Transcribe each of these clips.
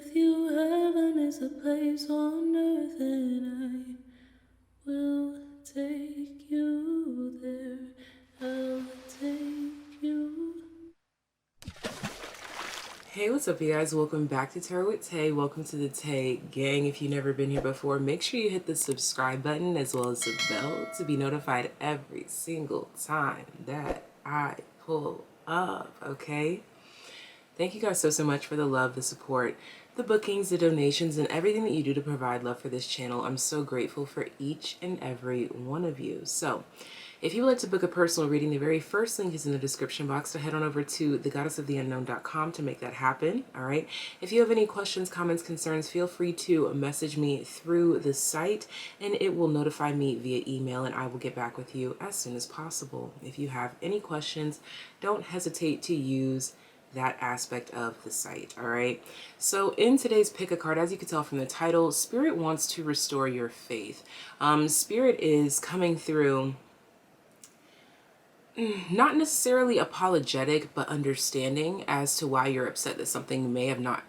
with you, heaven is a place on earth, and I will take you there. I'll take you. Hey, what's up, you guys? Welcome back to Tarot with Tay. Welcome to the Tay gang. If you've never been here before, make sure you hit the subscribe button as well as the bell to be notified every single time that I pull up, okay? Thank you guys so much for the love, the support, the bookings, the donations, and everything that you do to provide love for this channel. I'm so grateful for each and every one of you. So if you would like to book a personal reading, the very first link is in the description box. So head on over to thegoddessoftheunknown.com to make that happen. All right. If you have any questions, comments, concerns, feel free to message me through the site and it will notify me via email and I will get back with you as soon as possible. If you have any questions, don't hesitate to use that aspect of the site. All right. So in today's pick a card, as you can tell from the title, Spirit wants to restore your faith. Spirit is coming through not necessarily apologetic, but understanding as to why you're upset that something may have not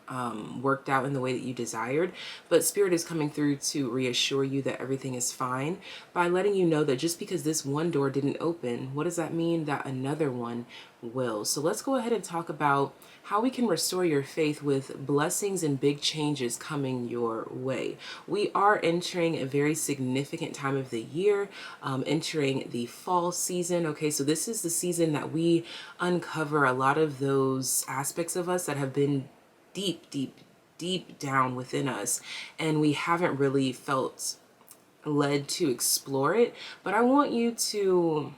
worked out in the way that you desired. But Spirit is coming through to reassure you that everything is fine by letting you know that just because this one door didn't open, what does that mean? That another one will. So let's go ahead and talk about how we can restore your faith with blessings and big changes coming your way. We are entering a very significant time of the year, entering the fall season. Okay, so this is the season that we uncover a lot of those aspects of us that have been deep down within us, and we haven't really felt led to explore it. But I want you to,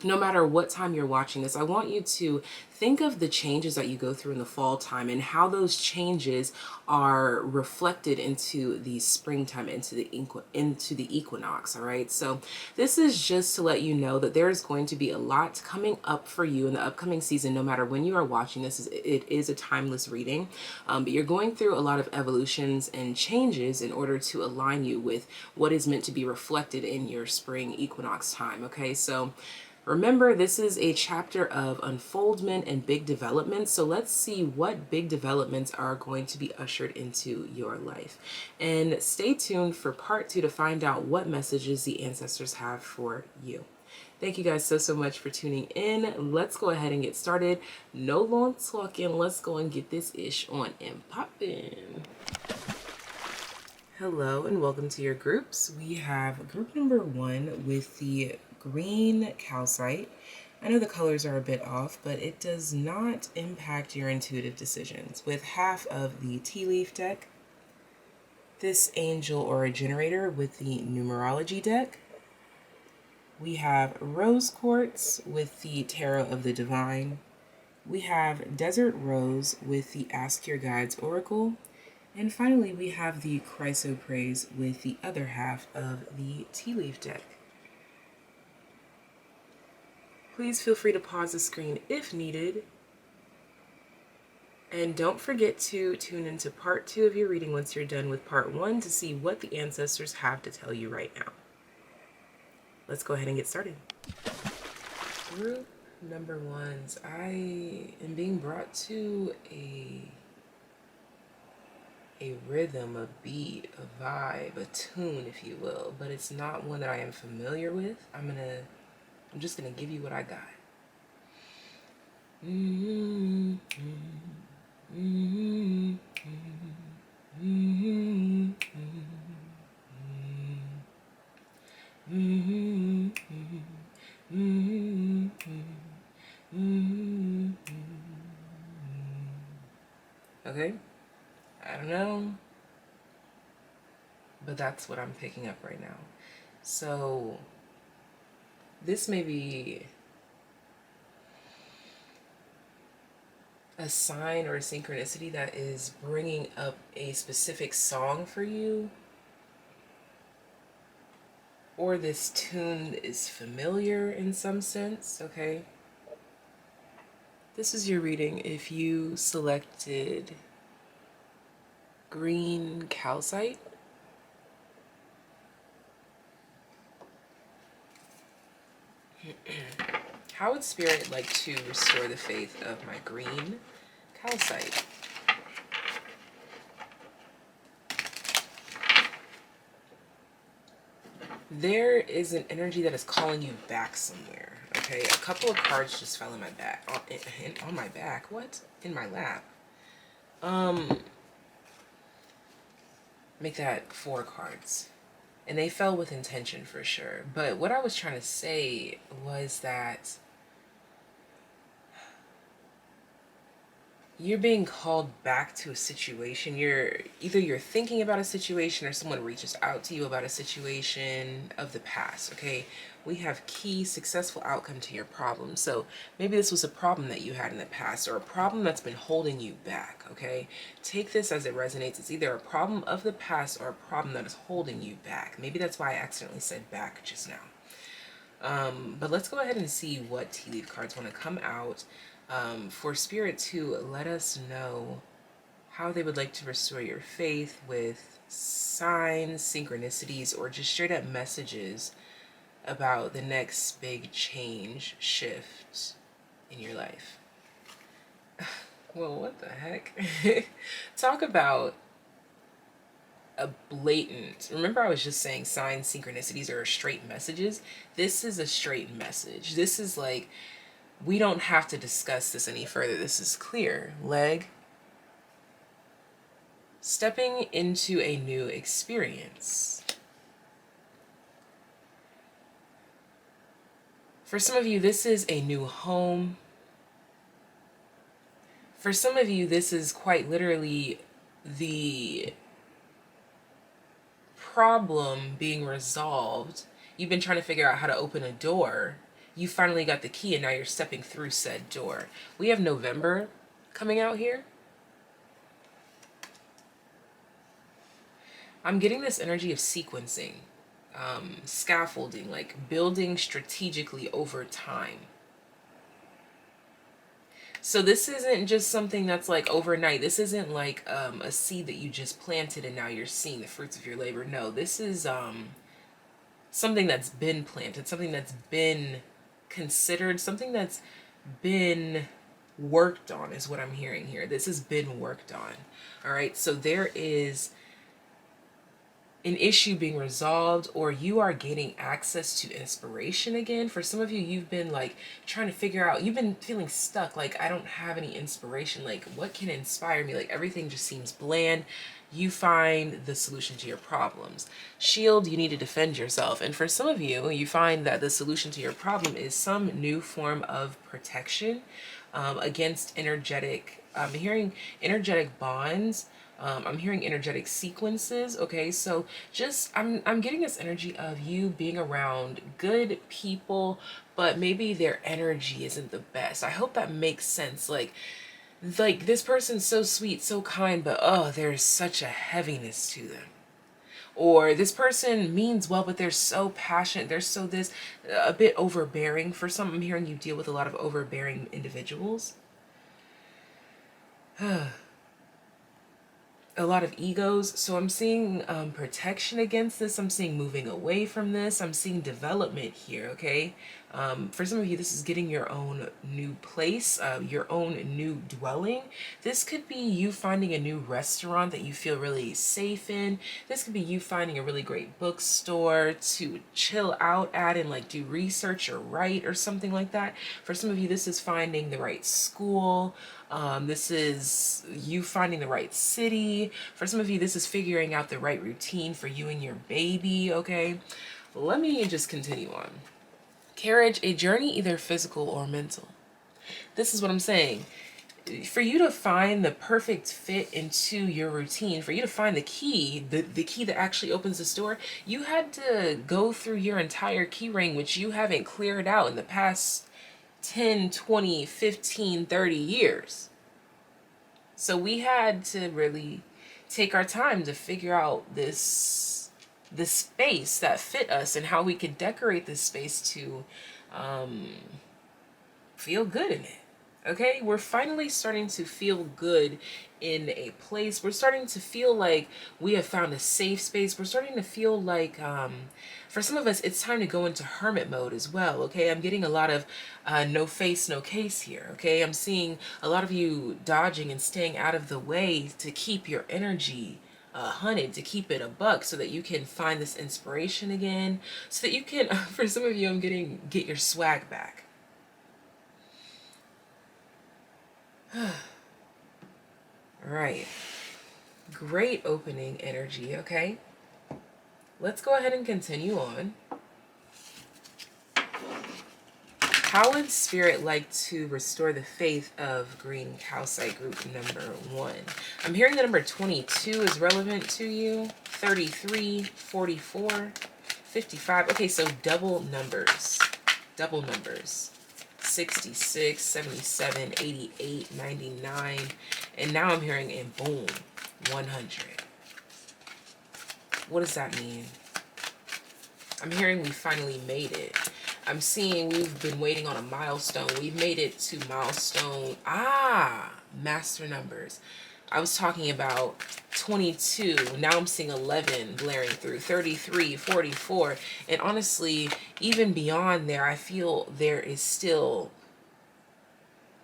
no matter what time you're watching this, I want you to think of the changes that you go through in the fall time and how those changes are reflected into the springtime, into the equinox. All right. So this is just to let you know that there is going to be a lot coming up for you in the upcoming season. No matter when you are watching this, it is a timeless reading, but you're going through a lot of evolutions and changes in order to align you with what is meant to be reflected in your spring equinox time. Okay. So remember, this is a chapter of unfoldment and big developments. So let's see what big developments are going to be ushered into your life. And stay tuned for part 2 to find out what messages the ancestors have for you. Thank you guys so much for tuning in. Let's go ahead and get started. No long talking. Let's go and get this ish on and poppin'. Hello and welcome to your groups. We have group number 1 with the green calcite. I know the colors are a bit off, but it does not impact your intuitive decisions. With half of the tea leaf deck, this angel or a generator with the numerology deck. We have rose quartz with the tarot of the divine. We have desert rose with the ask your guides oracle. And finally, we have the chrysoprase with the other half of the tea leaf deck. Please feel free to pause the screen if needed. And don't forget to tune into part 2 of your reading once you're done with part 1 to see what the ancestors have to tell you right now. Let's go ahead and get started. Group number 1s, I am being brought to a rhythm, a beat, a vibe, a tune, if you will, but it's not one that I am familiar with. I'm just gonna give you what I got. Okay, I don't know, but that's what I'm picking up right now. So this may be a sign or a synchronicity that is bringing up a specific song for you, or this tune is familiar in some sense. Okay, this is your reading if you selected green calcite. How would Spirit like to restore the faith of my green calcite? There is an energy that is calling you back somewhere. Okay, a couple of cards just fell in my back. On my back? What? In my lap. Make that 4 cards. And they fell with intention for sure. But what I was trying to say was that you're being called back to a situation. You're thinking about a situation, or someone reaches out to you about a situation of the past. Okay, we have key successful outcome to your problem. So maybe this was a problem that you had in the past, or a problem that's been holding you back. Okay, take this as it resonates. It's either a problem of the past or a problem that is holding you back. Maybe that's why I accidentally said back just now. But let's go ahead and see what tea leaf cards want to come out for Spirit to let us know how they would like to restore your faith with signs, synchronicities, or just straight up messages about the next big change, shift in your life. Well, what the heck? Talk about a blatant, remember I was just saying signs, synchronicities are straight messages. This is a straight message. This is like, we don't have to discuss this any further. This is clear. Leg. Stepping into a new experience. For some of you, this is a new home. For some of you, this is quite literally the problem being resolved. You've been trying to figure out how to open a door. You finally got the key and now you're stepping through said door. We have November coming out here. I'm getting this energy of sequencing, scaffolding, like building strategically over time. So this isn't just something that's like overnight. This isn't like a seed that you just planted and now you're seeing the fruits of your labor. No, this is something that's been planted, something that's been considered, something that's been worked on is what I'm hearing here. This has been worked on. All right, so there is an issue being resolved, or you are gaining access to inspiration again. For some of you, you've been like trying to figure out, you've been feeling stuck, like I don't have any inspiration, like what can inspire me, like everything just seems bland. You find the solution to your problems. Shield, you need to defend yourself. And for some of you, you find that the solution to your problem is some new form of protection against energetic, I'm hearing energetic bonds. I'm hearing energetic sequences. Okay, so just I'm getting this energy of you being around good people, but maybe their energy isn't the best. I hope that makes sense. Like this person's so sweet, so kind, but oh, there's such a heaviness to them. Or this person means well, but they're so passionate. They're so this, a bit overbearing. For some, I'm hearing you deal with a lot of overbearing individuals. A lot of egos. So I'm seeing protection against this. I'm seeing moving away from this. I'm seeing development here, okay? For some of you, this is getting your own new place, your own new dwelling. This could be you finding a new restaurant that you feel really safe in. This could be you finding a really great bookstore to chill out at and like do research or write or something like that. For some of you, this is finding the right school. This is you finding the right city. For some of you, this is figuring out the right routine for you and your baby, okay? Let me just continue on. Carriage, a journey either physical or mental. This is what I'm saying. For you to find the perfect fit into your routine, for you to find the key, the key that actually opens this door, you had to go through your entire key ring, which you haven't cleared out in the past 10, 20, 15, 30 years. So we had to really take our time to figure out this space that fit us and how we could decorate this space to feel good in it. Okay, we're finally starting to feel good in a place. We're starting to feel like we have found a safe space. We're starting to feel like, for some of us, it's time to go into hermit mode as well. Okay, I'm getting a lot of no face, no case here. Okay, I'm seeing a lot of you dodging and staying out of the way to keep your energy hunted, to keep it a buck, so that you can find this inspiration again, so that you can, for some of you, get your swag back. All right. Great opening energy, okay? Let's go ahead and continue on. How would Spirit like to restore the faith of green calcite group number 1? I'm hearing the number 22 is relevant to you. 33, 44, 55. Okay, so double numbers. Double numbers. 66, 77, 88, 99. And now I'm hearing, and boom, 100. What does that mean? I'm hearing we finally made it. I'm seeing we've been waiting on a milestone. We've made it to milestone. Master numbers. I was talking about 22. Now I'm seeing 11 blaring through. 33, 44. And honestly, even beyond there, I feel there is still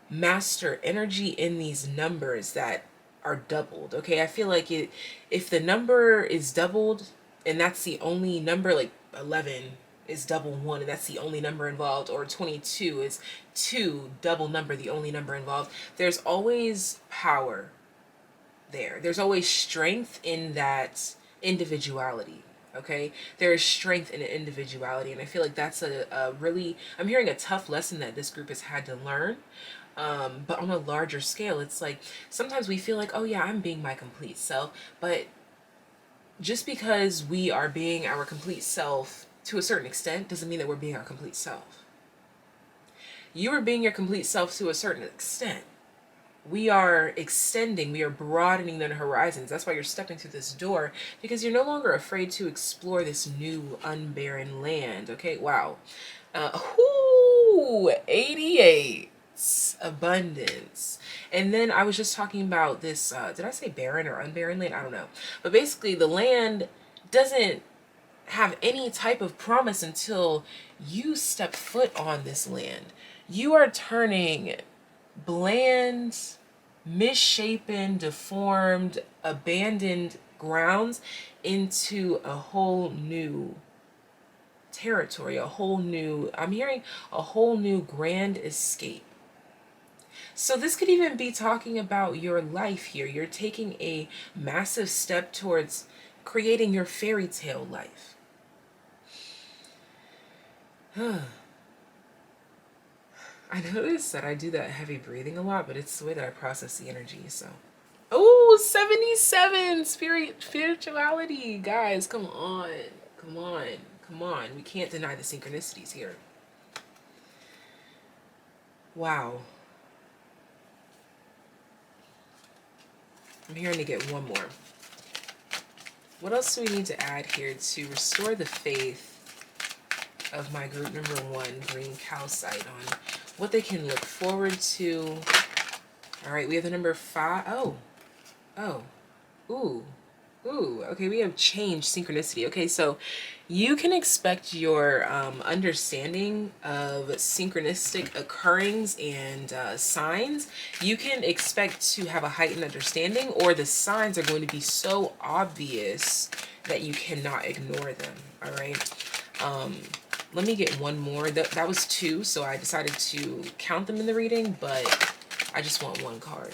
master energy in these numbers that are doubled. Okay, I feel like if the number is doubled and that's the only number, like 11 is double 1 and that's the only number involved, or 22 is 2 double number, the only number involved, there's always power there. There's always strength in that individuality. Okay, there is strength in individuality, and I feel like that's a really, I'm hearing a tough lesson that this group has had to learn. But on a larger scale, it's like sometimes we feel like, oh yeah, I'm being my complete self, but just because we are being our complete self to a certain extent doesn't mean that we're being our complete self. You are being your complete self to a certain extent. We are extending, we are broadening the horizons. That's why you're stepping through this door, because you're no longer afraid to explore this new unbarren land. Okay, wow. 88. Abundance. And then I was just talking about this, did I say barren or unbarren land? I don't know. But basically the land doesn't have any type of promise until you step foot on this land. You are turning bland, misshapen, deformed, abandoned grounds into a whole new territory, a whole new, I'm hearing a whole new grand escape. So this could even be talking about your life here. You're taking a massive step towards creating your fairy tale life. I noticed that I do that heavy breathing a lot, but it's the way that I process the energy, so. Oh, 77! Spirituality! Guys, come on. Come on. Come on. We can't deny the synchronicities here. Wow. I'm hearing to get one more. What else do we need to add here to restore the faith of my group number 1, green calcite, on what they can look forward to? All right, we have the number 5. Ooh, okay, we have change, synchronicity. Okay, so you can expect your understanding of synchronistic occurrings and signs. You can expect to have a heightened understanding, or the signs are going to be so obvious that you cannot ignore them, all right? Let me get one more. That was 2, so I decided to count them in the reading, but I just want one card.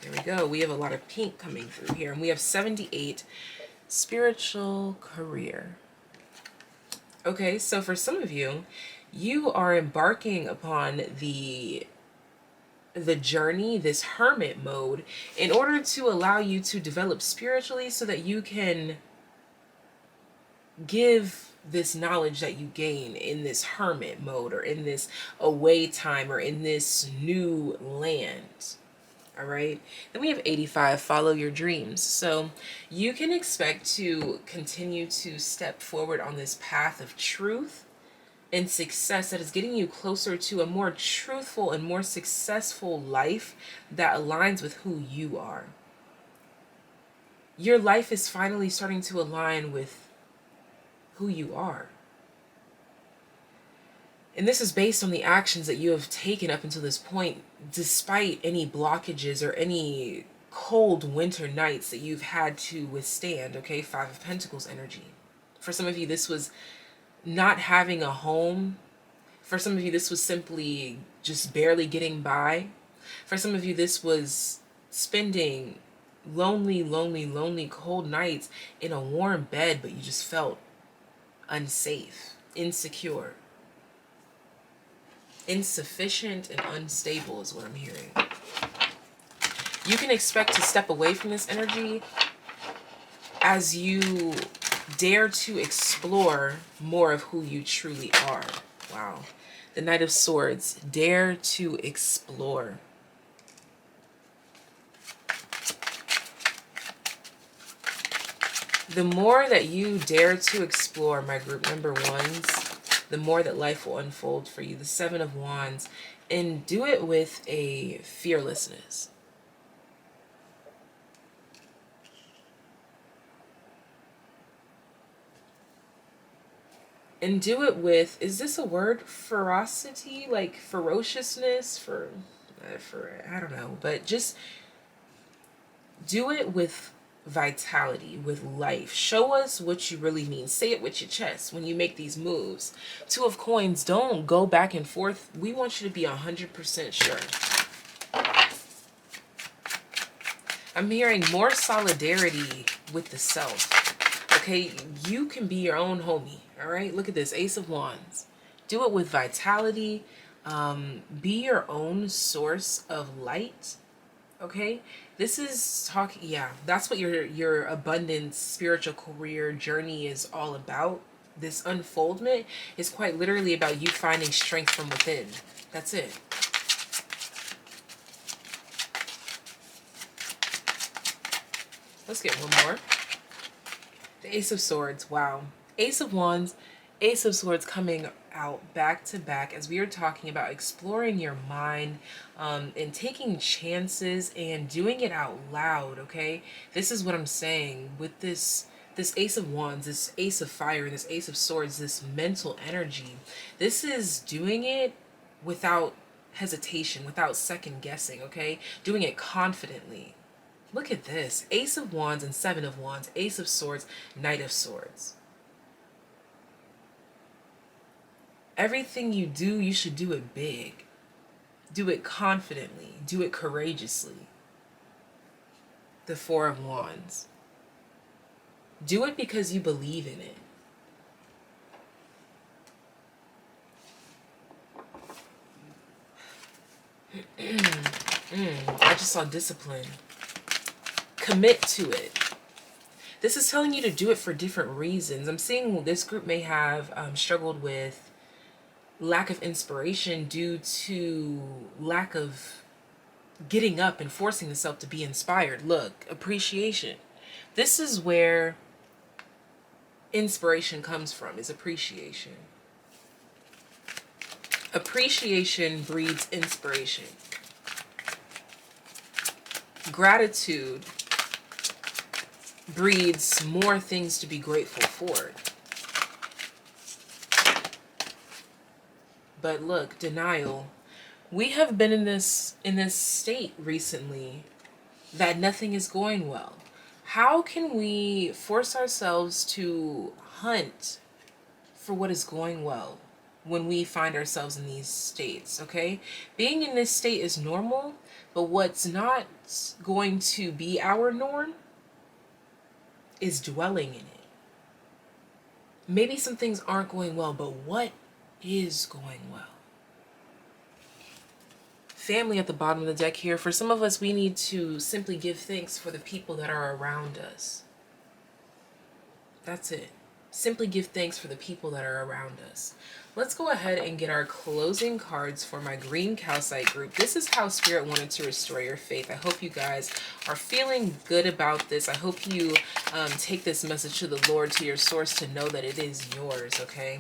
There we go. We have a lot of pink coming through here. And we have 78, spiritual career. Okay, so for some of you, you are embarking upon the journey, this hermit mode, in order to allow you to develop spiritually so that you can give this knowledge that you gain in this hermit mode, or in this away time, or in this new land. All right, then we have 85, follow your dreams. So you can expect to continue to step forward on this path of truth and success that is getting you closer to a more truthful and more successful life that aligns with who you are. Your life is finally starting to align with who you are. And this is based on the actions that you have taken up until this point, despite any blockages or any cold winter nights that you've had to withstand, okay? Five of Pentacles energy. For some of you, this was not having a home. For some of you, this was simply just barely getting by. For some of you, this was spending lonely, cold nights in a warm bed, but you just felt unsafe, insecure, insufficient, and unstable is what I'm hearing. You can expect to step away from this energy as you dare to explore more of who you truly are. Wow. The Knight of Swords. Dare to explore. The more that you dare to explore, my group number ones, the more that life will unfold for you. The Seven of Wands. And do it with a fearlessness. And do it with, is this a word? Ferocity? Like ferociousness? For I don't know. But just do it with vitality, with life. Show us what you really mean. Say it with your chest when you make these moves. Two of Coins, don't go back and forth. We want you to be 100% sure. I'm hearing more solidarity with the self. Okay, you can be your own homie. All right, look at this, Ace of Wands. Do it with vitality. Be your own source of light. Okay, this is talking, yeah, that's what your abundance spiritual career journey is all about. This unfoldment is quite literally about you finding strength from within. That's it. Let's get one more. The Ace of Swords. Wow. Ace of Wands, Ace of Swords coming out back to back as we are talking about exploring your mind and taking chances and doing it out loud, okay? This is what I'm saying with this Ace of Wands, this Ace of Fire, this Ace of Swords, this mental energy. This is doing it without hesitation, without second guessing, okay? Doing it confidently. Look at this. Ace of Wands and Seven of Wands. Ace of Swords, Knight of Swords. Everything you do, you should do it big. Do it confidently. Do it courageously. The Four of Wands. Do it because you believe in it. I just saw discipline. Commit to it. This is telling you to do it for different reasons. I'm seeing this group may have struggled with lack of inspiration due to lack of getting up and forcing yourself to be inspired. Look, appreciation. This is where inspiration comes from, is appreciation. Appreciation breeds inspiration. Gratitude breeds more things to be grateful for. But look, denial. We have been in this state recently that nothing is going well. How can we force ourselves to hunt for what is going well when we find ourselves in these states, okay? Being in this state is normal, but what's not going to be our norm is dwelling in it. Maybe some things aren't going well, but what is going well? Family at the bottom of the deck here. For some of us, we need to simply give thanks for the people that are around us. That's it. Simply give thanks for the people that are around us. Let's go ahead and get our closing cards for my green calcite group. This is how Spirit wanted to restore your faith. I hope you guys are feeling good about this. I hope you take this message to the Lord, to your source, to know that it is yours, okay?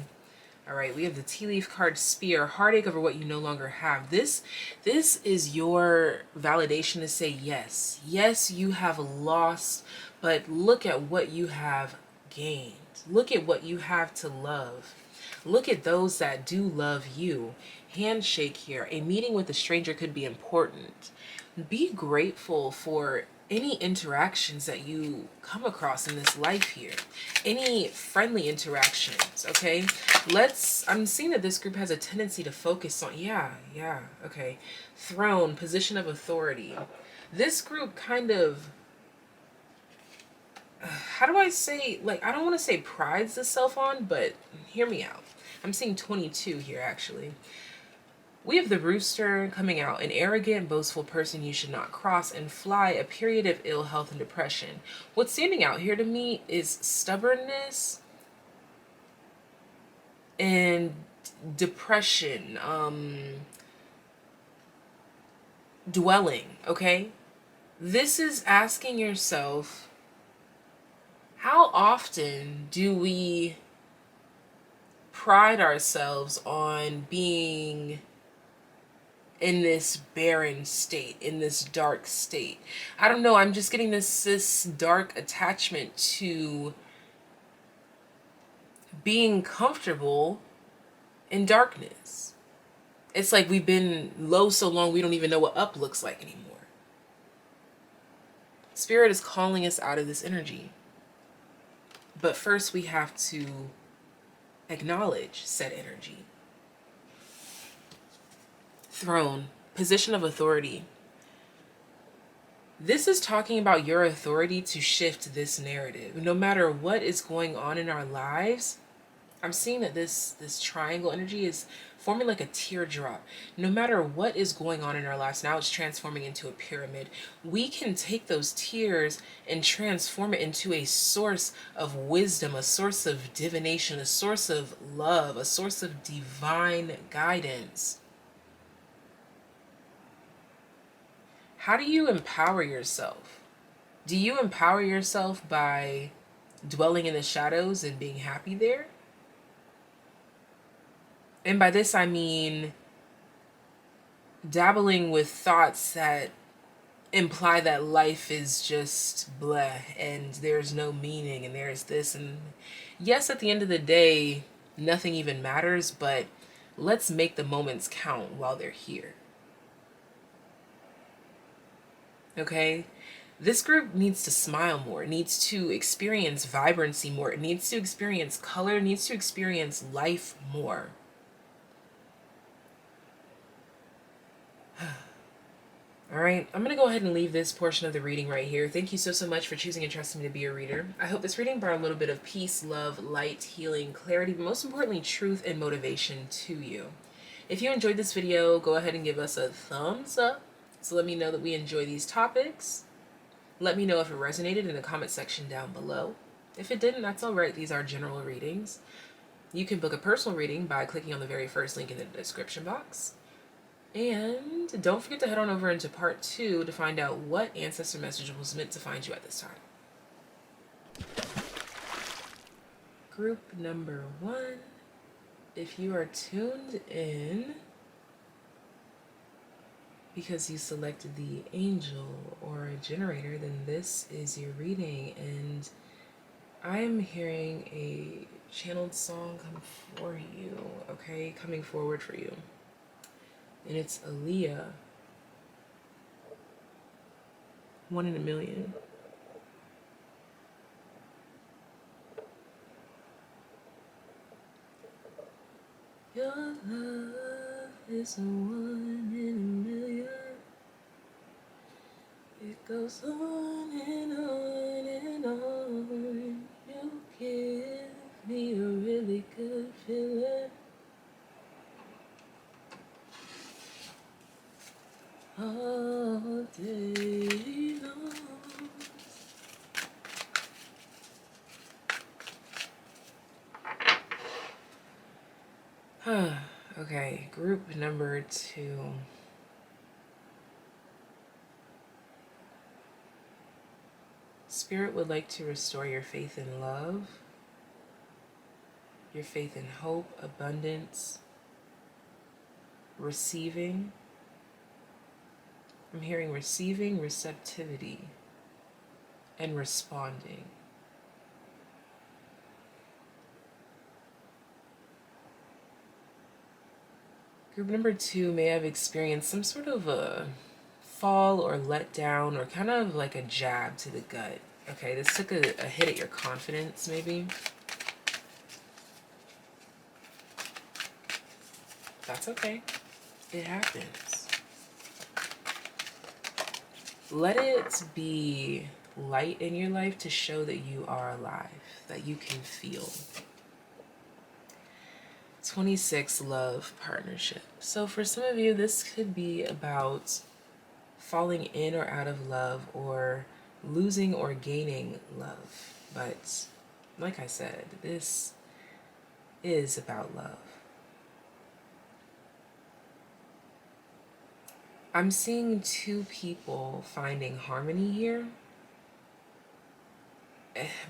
All right, we have the tea leaf card, Spear, heartache over what you no longer have. This is your validation to say yes. Yes, you have lost, but look at what you have gained. Look at what you have to love. Look at those that do love you. Handshake here. A meeting with a stranger could be important. Be grateful for any interactions that you come across in this life here, any friendly interactions, okay? I'm seeing that this group has a tendency to focus on, okay. Throne, position of authority. This group kind of, how do I say, like, I don't want to say prides itself on, but hear me out. I'm seeing 22 here, actually. We have the rooster coming out, an arrogant, boastful person you should not cross, and fly, a period of ill health and depression. What's standing out here to me is stubbornness and depression, dwelling, okay? This is asking yourself, how often do we pride ourselves on being in this barren state, in this dark state? I don't know, I'm just getting this dark attachment to being comfortable in darkness. It's like we've been low so long we don't even know what up looks like anymore. Spirit is calling us out of this energy. But first we have to acknowledge said energy. Throne, position of authority. This is talking about your authority to shift this narrative. No matter what is going on in our lives, I'm seeing that this triangle energy is forming like a teardrop. No matter what is going on in our lives, now it's transforming into a pyramid. We can take those tears and transform it into a source of wisdom, a source of divination, a source of love, a source of divine guidance. How do you empower yourself? Do you empower yourself by dwelling in the shadows and being happy there? And by this, I mean dabbling with thoughts that imply that life is just bleh and there's no meaning and there's this. And yes, at the end of the day, nothing even matters, but let's make the moments count while they're here. Okay? This group needs to smile more. It needs to experience vibrancy more. It needs to experience color. It needs to experience life more. All right, I'm going to go ahead and leave this portion of the reading right here. Thank you so much for choosing and trusting me to be a reader. I hope this reading brought a little bit of peace, love, light, healing, clarity, but most importantly, truth and motivation to you. If you enjoyed this video, go ahead and give us a thumbs up. So let me know that we enjoy these topics. Let me know if it resonated in the comment section down below. If it didn't, that's all right. These are general readings. You can book a personal reading by clicking on the very first link in the description box. And don't forget to head on over into part 2 to find out what ancestor message was meant to find you at this time. Group number 1. If you are tuned in because you selected the angel or a generator, then this is your reading. And I am hearing a channeled song come for you, okay? Coming forward for you. And it's Aaliyah, 1 in a Million. Your love is a 1 in a million. It goes on and on and on. You give me a really good feeling. All day long. Okay, group number 2. Spirit would like to restore your faith in love, your faith in hope, abundance, receiving. I'm hearing receiving, receptivity, and responding. Group number 2 may have experienced some sort of a fall or let down, or kind of like a jab to the gut. Okay, this took a hit at your confidence, maybe. That's okay. It happens. Let it be light in your life to show that you are alive, that you can feel. 26, love, partnership. So for some of you, this could be about falling in or out of love, or losing or gaining love. But like I said, this is about love. I'm seeing two people finding harmony here,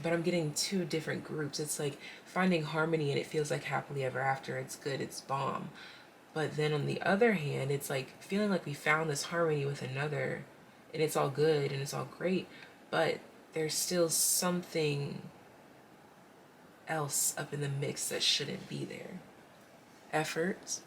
but I'm getting two different groups. It's like finding harmony and it feels like happily ever after. It's good, it's bomb. But then on the other hand, it's like feeling like we found this harmony with another and it's all good and it's all great, but there's still something else up in the mix that shouldn't be there. Effort.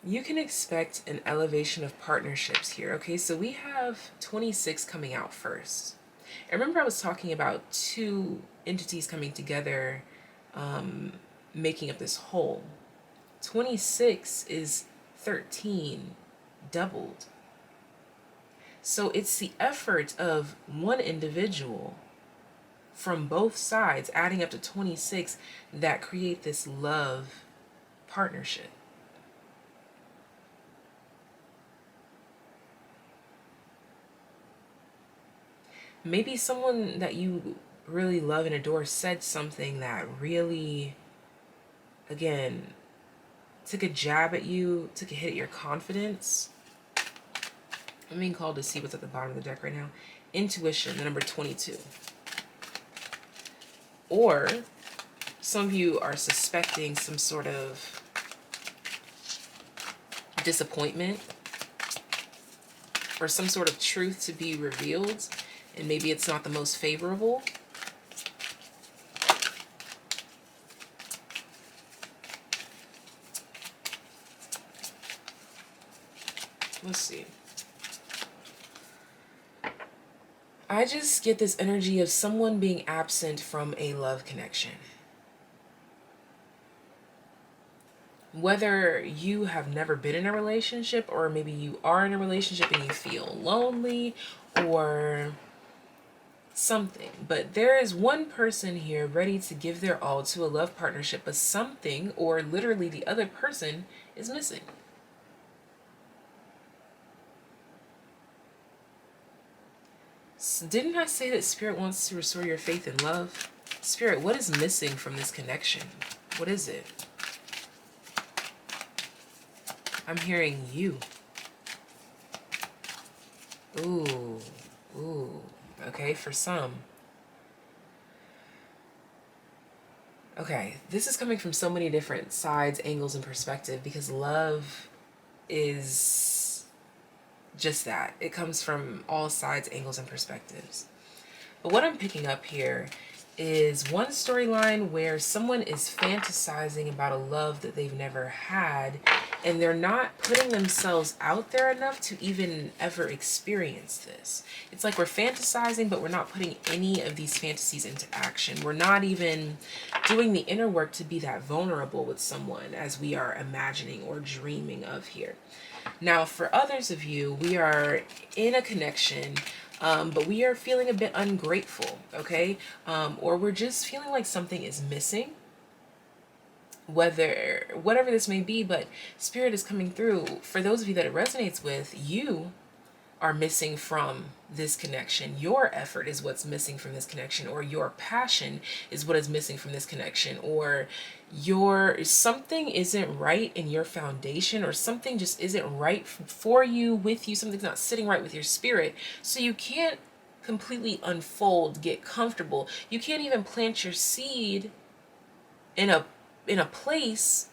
You can expect an elevation of partnerships here. Okay, so we have 26 coming out first. And remember I was talking about two entities coming together, making up this whole. 26 is 13 doubled. So it's the effort of one individual from both sides adding up to 26 that create this love partnership. Maybe someone that you really love and adore said something that really, again, took a jab at you, took a hit at your confidence. I'm being called to see what's at the bottom of the deck right now. Intuition, the number 22. Or some of you are suspecting some sort of disappointment or some sort of truth to be revealed, and maybe it's not the most favorable. Let's see. I just get this energy of someone being absent from a love connection. Whether you have never been in a relationship, or maybe you are in a relationship and you feel lonely or something, but there is one person here ready to give their all to a love partnership, but something, or literally the other person, is missing. So didn't I say that Spirit wants to restore your faith in love? Spirit, what is missing from this connection? What is it? I'm hearing you. Ooh, ooh. Okay, for some. Okay, this is coming from so many different sides, angles, and perspective, because love is just that. It comes from all sides, angles, and perspectives. But what I'm picking up here is one storyline where someone is fantasizing about a love that they've never had, and they're not putting themselves out there enough to even ever experience this. It's like we're fantasizing, but we're not putting any of these fantasies into action. We're not even doing the inner work to be that vulnerable with someone as we are imagining or dreaming of here. Now, for others of you, we are in a connection, but we are feeling a bit ungrateful, okay? Or we're just feeling like something is missing. Whatever this may be, but Spirit is coming through. For those of you that it resonates with, you are missing from this connection. Your effort is what's missing from this connection, or your passion is what is missing from this connection, or something isn't right in your foundation, or something just isn't right for you, with you. Something's not sitting right with your spirit, so you can't completely unfold, get comfortable. You can't even plant your seed in a place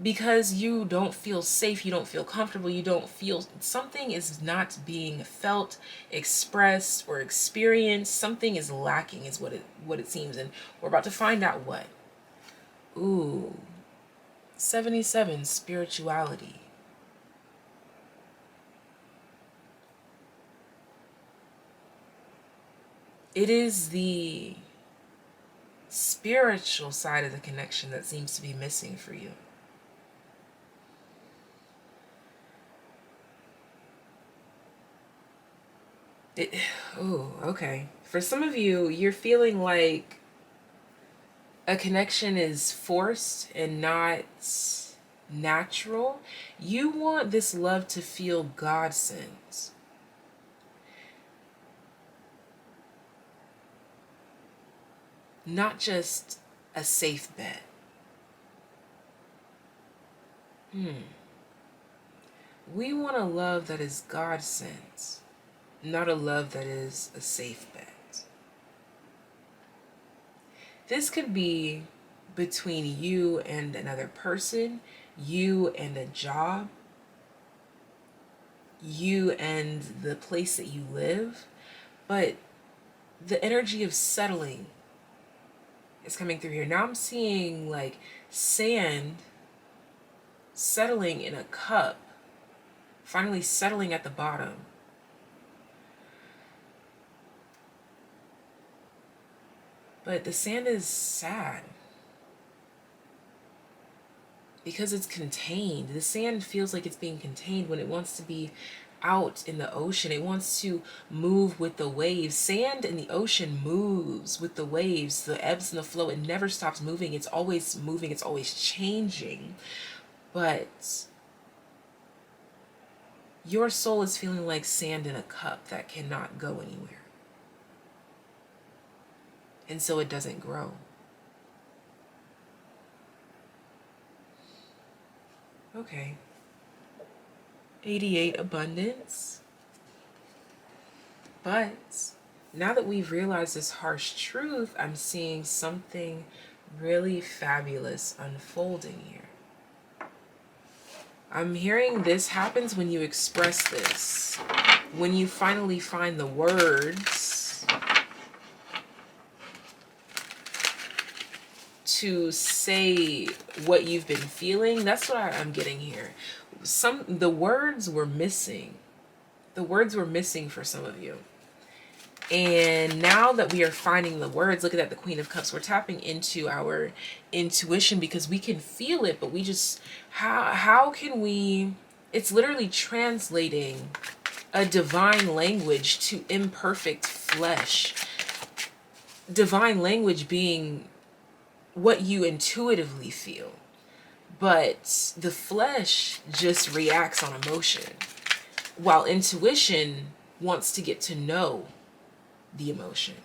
because you don't feel safe, you don't feel comfortable, you don't feel, something is not being felt, expressed, or experienced. Something is lacking is what it seems, and we're about to find out what. Ooh, 77, spirituality. It is the spiritual side of the connection that seems to be missing for you. Oh, okay. For some of you, you're feeling like a connection is forced and not natural. You want this love to feel God sent. Not just a safe bet. We want a love that is God sent, not a love that is a safe bet. This could be between you and another person, you and a job, you and the place that you live, but the energy of settling is coming through here. Now I'm seeing like sand settling in a cup, finally settling at the bottom. But the sand is sad because it's contained. The sand feels like it's being contained when it wants to be out in the ocean. It wants to move with the waves. Sand in the ocean moves with the waves, the ebbs and the flow. It never stops moving. It's always moving. It's always changing. But your soul is feeling like sand in a cup that cannot go anywhere. And so it doesn't grow. Okay. 88, abundance. But now that we've realized this harsh truth, I'm seeing something really fabulous unfolding here. I'm hearing this happens when you express this. When you finally find the words to say what you've been feeling. That's what I'm getting here. The words were missing. The words were missing for some of you. And now that we are finding the words, look at that, the Queen of Cups, we're tapping into our intuition because we can feel it, but we just, how can we, it's literally translating a divine language to imperfect flesh. Divine language being what you intuitively feel, but the flesh just reacts on emotion, while intuition wants to get to know the emotion.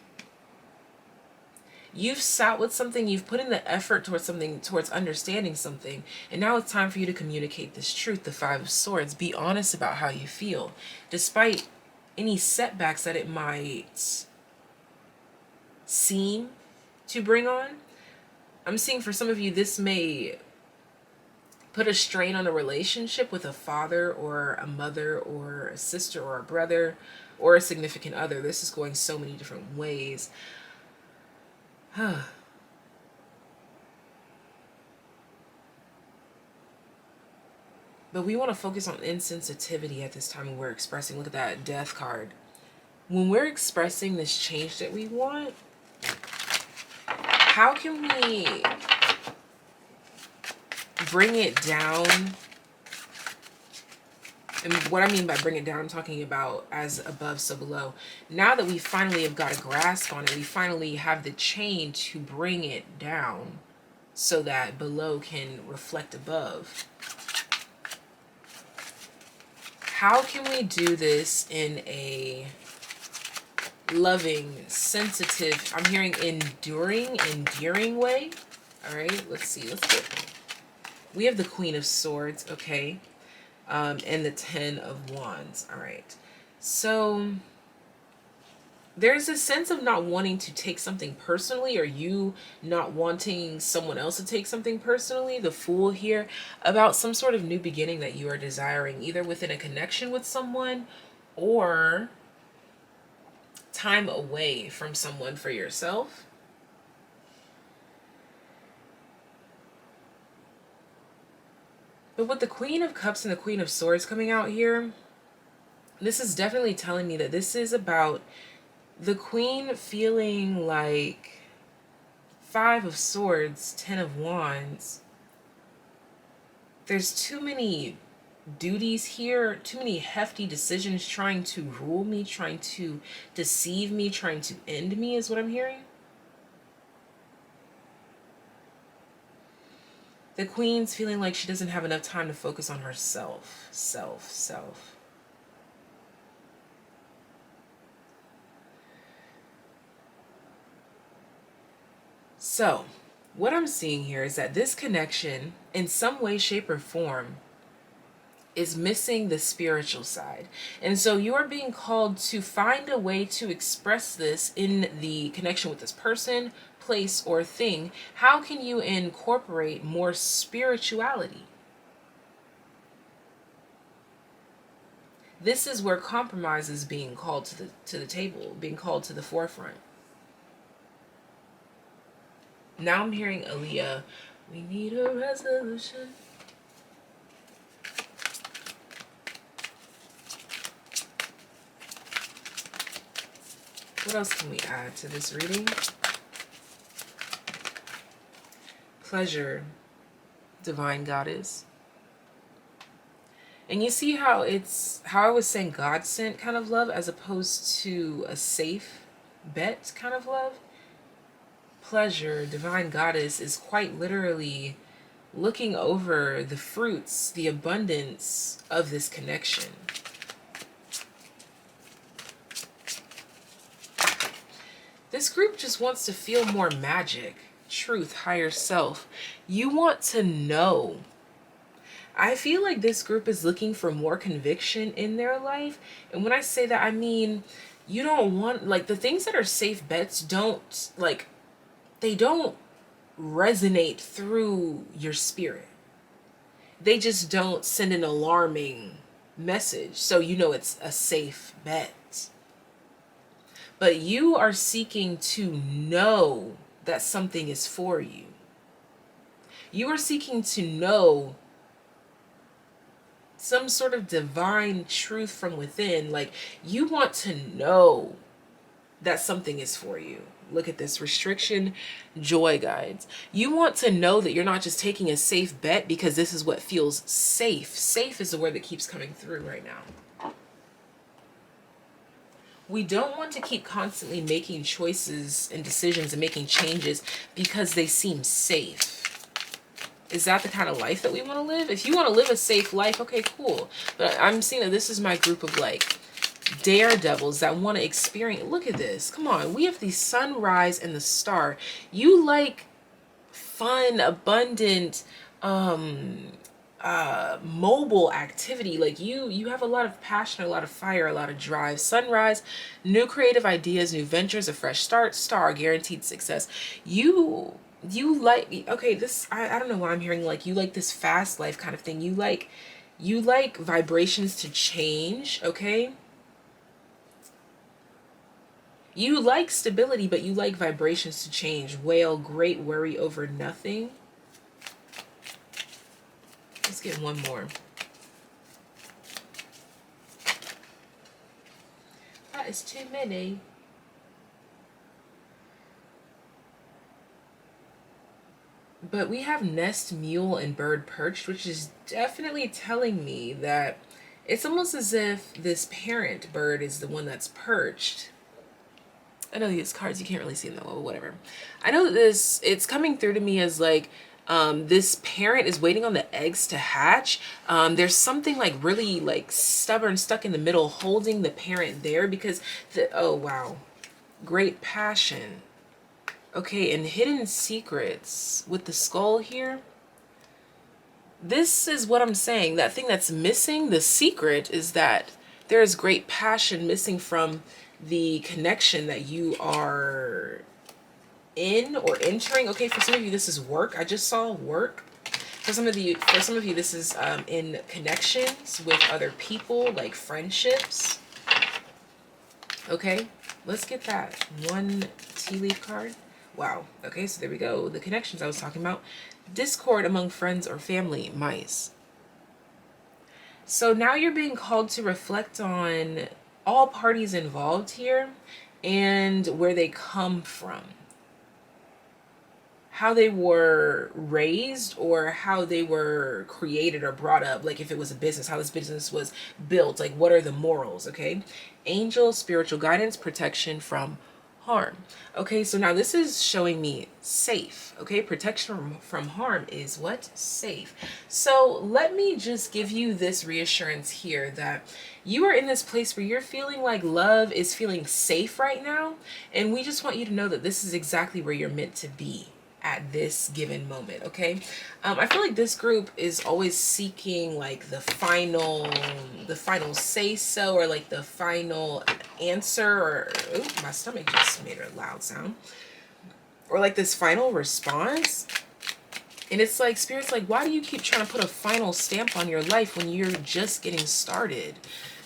You've sat with something, you've put in the effort towards something, towards understanding something, and now it's time for you to communicate this truth, the Five of Swords. Be honest about how you feel, despite any setbacks that it might seem to bring on. I'm seeing for some of you, this may put a strain on a relationship with a father or a mother or a sister or a brother or a significant other. This is going so many different ways. But we want to focus on insensitivity at this time when we're expressing. Look at that Death card. When we're expressing this change that we want, how can we bring it down? And what I mean by bring it down, I'm talking about as above, so below. Now that we finally have got a grasp on it, we finally have the chain to bring it down so that below can reflect above. How can we do this in a loving, sensitive, I'm hearing endearing way? All right, let's see. Let's get, we have the Queen of Swords, okay, and the Ten of Wands. All right, so there's a sense of not wanting to take something personally, or you not wanting someone else to take something personally, the Fool here, about some sort of new beginning that you are desiring, either within a connection with someone or time away from someone for yourself. But with the Queen of Cups and the Queen of Swords coming out here, this is definitely telling me that this is about the Queen feeling like Five of Swords, Ten of Wands. There's too many duties here, too many hefty decisions trying to rule me, trying to deceive me, trying to end me is what I'm hearing. The Queen's feeling like she doesn't have enough time to focus on herself. Self. So, what I'm seeing here is that this connection, in some way, shape, or form, is missing the spiritual side. And so you are being called to find a way to express this in the connection with this person, place, or thing. How can you incorporate more spirituality? This is where compromise is being called to the table, being called to the forefront. Now I'm hearing Aaliyah, we need a resolution. What else can we add to this reading? Pleasure, Divine Goddess. And you see how it's, how I was saying God sent kind of love as opposed to a safe bet kind of love? Pleasure, Divine Goddess, is quite literally looking over the fruits, the abundance of this connection. This group just wants to feel more magic, truth, higher self. You want to know. I feel like this group is looking for more conviction in their life. And when I say that, I mean, you don't want, like, the things that are safe bets don't, like, they don't resonate through your spirit. They just don't send an alarming message, so you know it's a safe bet. But you are seeking to know that something is for you. You are seeking to know some sort of divine truth from within. Like, you want to know that something is for you. Look at this restriction, joy guides. You want to know that you're not just taking a safe bet because this is what feels safe. Safe is the word that keeps coming through right now. We don't want to keep constantly making choices and decisions and making changes because they seem safe. Is that the kind of life that we want to live? If you want to live a safe life, okay, cool. But I'm seeing that this is my group of, like, daredevils that want to experience. Look at this. Come on. We have the sunrise and the star. You like fun, abundant, mobile activity. Like, you have a lot of passion, a lot of fire, a lot of drive. Sunrise, new creative ideas, new ventures, a fresh start. Star, guaranteed success. You like, okay, this, I don't know why I'm hearing, like, you like this fast life kind of thing. You like vibrations to change, okay? You like stability, but you like vibrations to change. Whale, great worry over nothing. Let's get one more. That is too many. But we have nest, mule, and bird perched, which is definitely telling me that it's almost as if this parent bird is the one that's perched. I know these cards, you can't really see them that well, but whatever. I know that this, it's coming through to me as like, this parent is waiting on the eggs to hatch. There's something like really like stubborn stuck in the middle holding the parent there because oh wow, great passion. Okay, and hidden secrets with the skull here. This is what I'm saying. That thing that's missing, the secret, is that there is great passion missing from the connection that you are in or entering. Okay, for some of you, this is work. I just saw work. For some of you, this is in connections with other people, like friendships. Okay, let's get that one tea leaf card. Wow. Okay, so there we go. The connections I was talking about. Discord among friends or family, mice. So now you're being called to reflect on all parties involved here and where they come from. How they were raised or how they were created or brought up. Like if it was a business, how this business was built. Like what are the morals, okay? Angel, spiritual guidance, protection from harm. Okay, so now this is showing me safe. Okay, protection from harm is what? Safe. So let me just give you this reassurance here that you are in this place where you're feeling like love is feeling safe right now. And we just want you to know that this is exactly where you're meant to be at this given moment. Okay, I feel like this group is always seeking like the final say so, or like the final answer, or ooh, my stomach just made a loud sound, or like this final response. And it's like spirit's like, why do you keep trying to put a final stamp on your life when you're just getting started?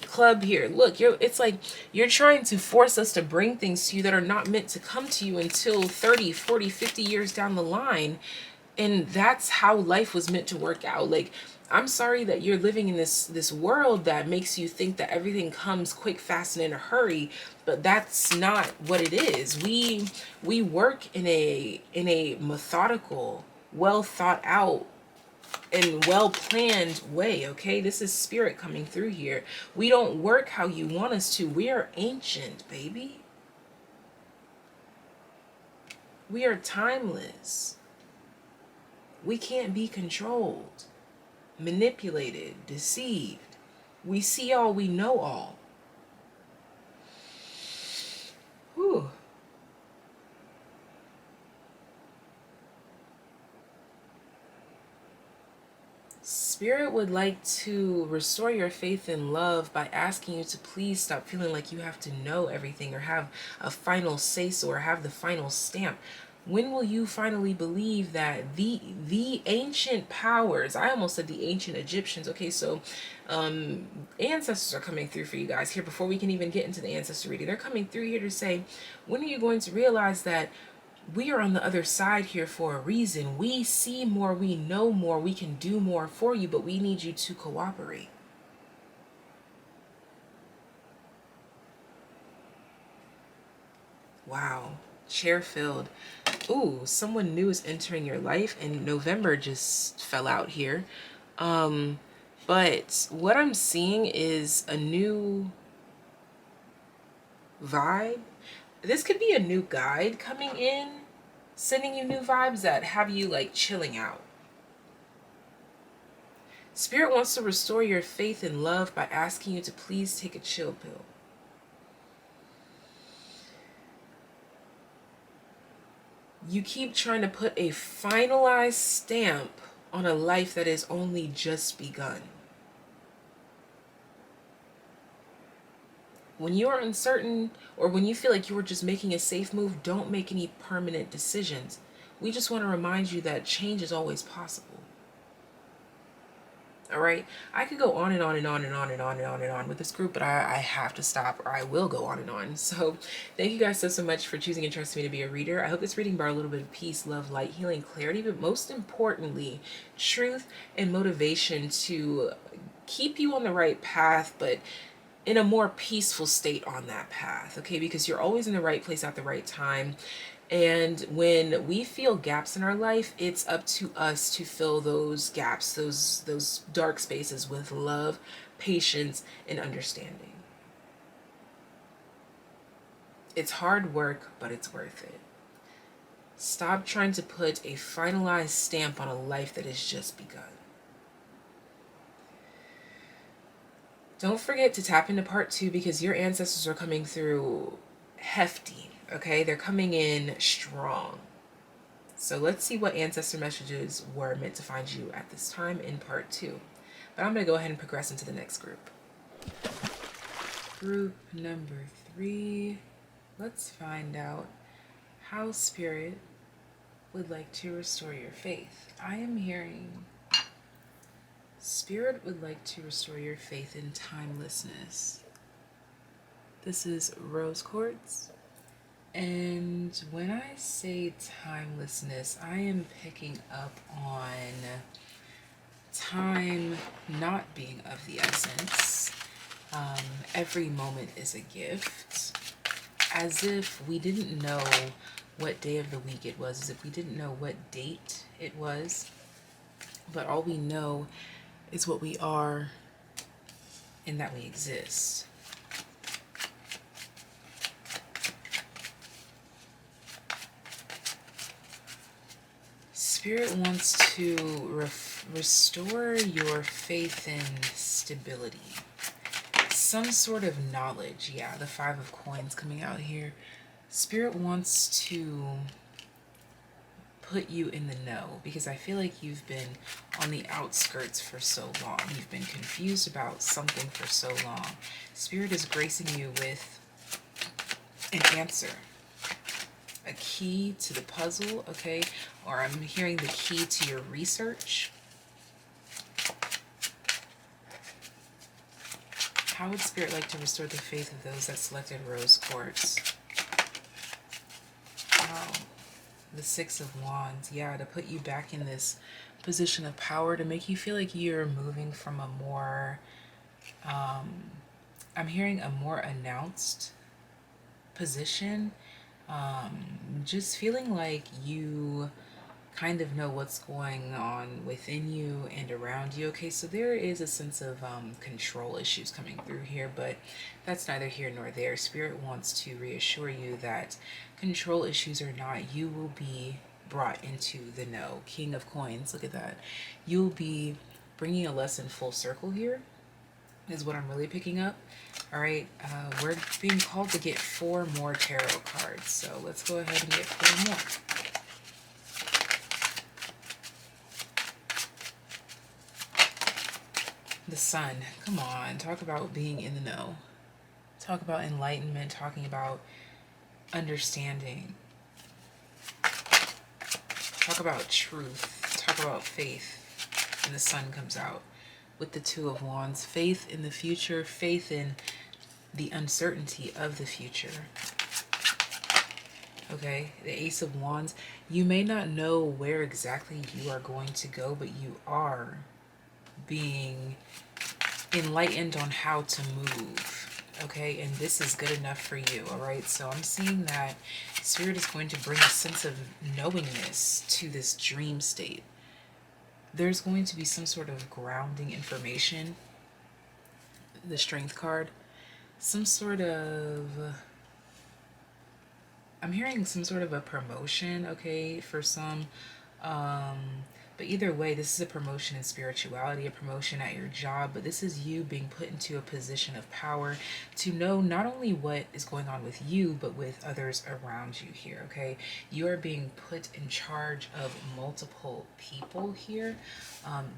Club here, look, it's like you're trying to force us to bring things to you that are not meant to come to you until 30, 40, 50 years down the line. And that's how life was meant to work out. Like, I'm sorry that you're living in this world that makes you think that everything comes quick, fast, and in a hurry, but that's not what it is. We work in a methodical, well thought out and well-planned way. Okay, this is spirit coming through here. We don't work how you want us to. We are ancient, baby. We are timeless. We can't be controlled, manipulated, deceived. We see all, we know all. Whew. Spirit would like to restore your faith in love by asking you to please stop feeling like you have to know everything or have a final say-so or have the final stamp. When will you finally believe that the ancient powers, I almost said the ancient Egyptians. Okay, so ancestors are coming through for you guys here before we can even get into the ancestor reading. They're coming through here to say, when are you going to realize that we are on the other side here for a reason? We see more, we know more, we can do more for you, but we need you to cooperate. Wow. Chair filled. Ooh, someone new is entering your life, and November just fell out here. But what I'm seeing is a new vibe. This could be a new guide coming in, sending you new vibes that have you like chilling out. Spirit wants to restore your faith in love by asking you to please take a chill pill. You keep trying to put a finalized stamp on a life that has only just begun. When you are uncertain, or when you feel like you are just making a safe move, don't make any permanent decisions. We just want to remind you that change is always possible. All right, I could go on and on and on and on and on and on and on with this group, but I have to stop, or I will go on and on. So thank you guys so much for choosing and trusting me to be a reader. I hope this reading brought a little bit of peace, love, light, healing, clarity, but most importantly, truth and motivation to keep you on the right path, but in a more peaceful state on that path. Okay, because you're always in the right place at the right time. And when we feel gaps in our life, it's up to us to fill those gaps, those dark spaces, with love, patience, and understanding. It's hard work, but it's worth it. Stop trying to put a finalized stamp on a life that has just begun. Don't forget to tap into part 2, because your ancestors are coming through hefty. Okay, they're coming in strong. So let's see what ancestor messages were meant to find you at this time in part 2. But I'm going to go ahead and progress into the next group. Group number 3. Let's find out how Spirit would like to restore your faith. I am hearing Spirit would like to restore your faith in timelessness. This is rose quartz. And when I say timelessness, I am picking up on time not being of the essence. Every moment is a gift. As if we didn't know what day of the week it was, as if we didn't know what date it was. But all we know is what we are and that we exist. Spirit wants to restore your faith in stability. Some sort of knowledge. Yeah, the 5 of coins coming out here. Spirit wants to put you in the know, because I feel like you've been on the outskirts for so long. You've been confused about something for so long. Spirit is gracing you with an answer. A key to the puzzle, okay? Or I'm hearing the key to your research. How would Spirit like to restore the faith of those that selected rose quartz? Wow. The 6 of Wands. Yeah, to put you back in this position of power, to make you feel like you're moving from a more, I'm hearing a more announced position. Just feeling like you kind of know what's going on within you and around you. Okay, so there is a sense of control issues coming through here, but that's neither here nor there. Spirit wants to reassure you that control issues or not, you will be brought into the know. King of coins, look at that. You'll be bringing a lesson full circle here, is what I'm really picking up. All right, we're being called to get 4 more tarot cards, so let's go ahead and get 4 more. The Sun. Come on, talk about being in the know. Talk about enlightenment, talking about understanding. Talk about truth. Talk about faith. And the Sun comes out with the 2 of Wands. Faith in the future, faith in the uncertainty of the future. Okay, the Ace of Wands. You may not know where exactly you are going to go, but you are being enlightened on how to move. Okay, and this is good enough for you. All right, so I'm seeing that Spirit is going to bring a sense of knowingness to this dream state. There's going to be some sort of grounding information. The Strength card. Some sort of, I'm hearing some sort of a promotion, okay, for some. But either way, this is a promotion in spirituality, a promotion at your job, but this is you being put into a position of power to know not only what is going on with you, but with others around you here, okay? You are being put in charge of multiple people here.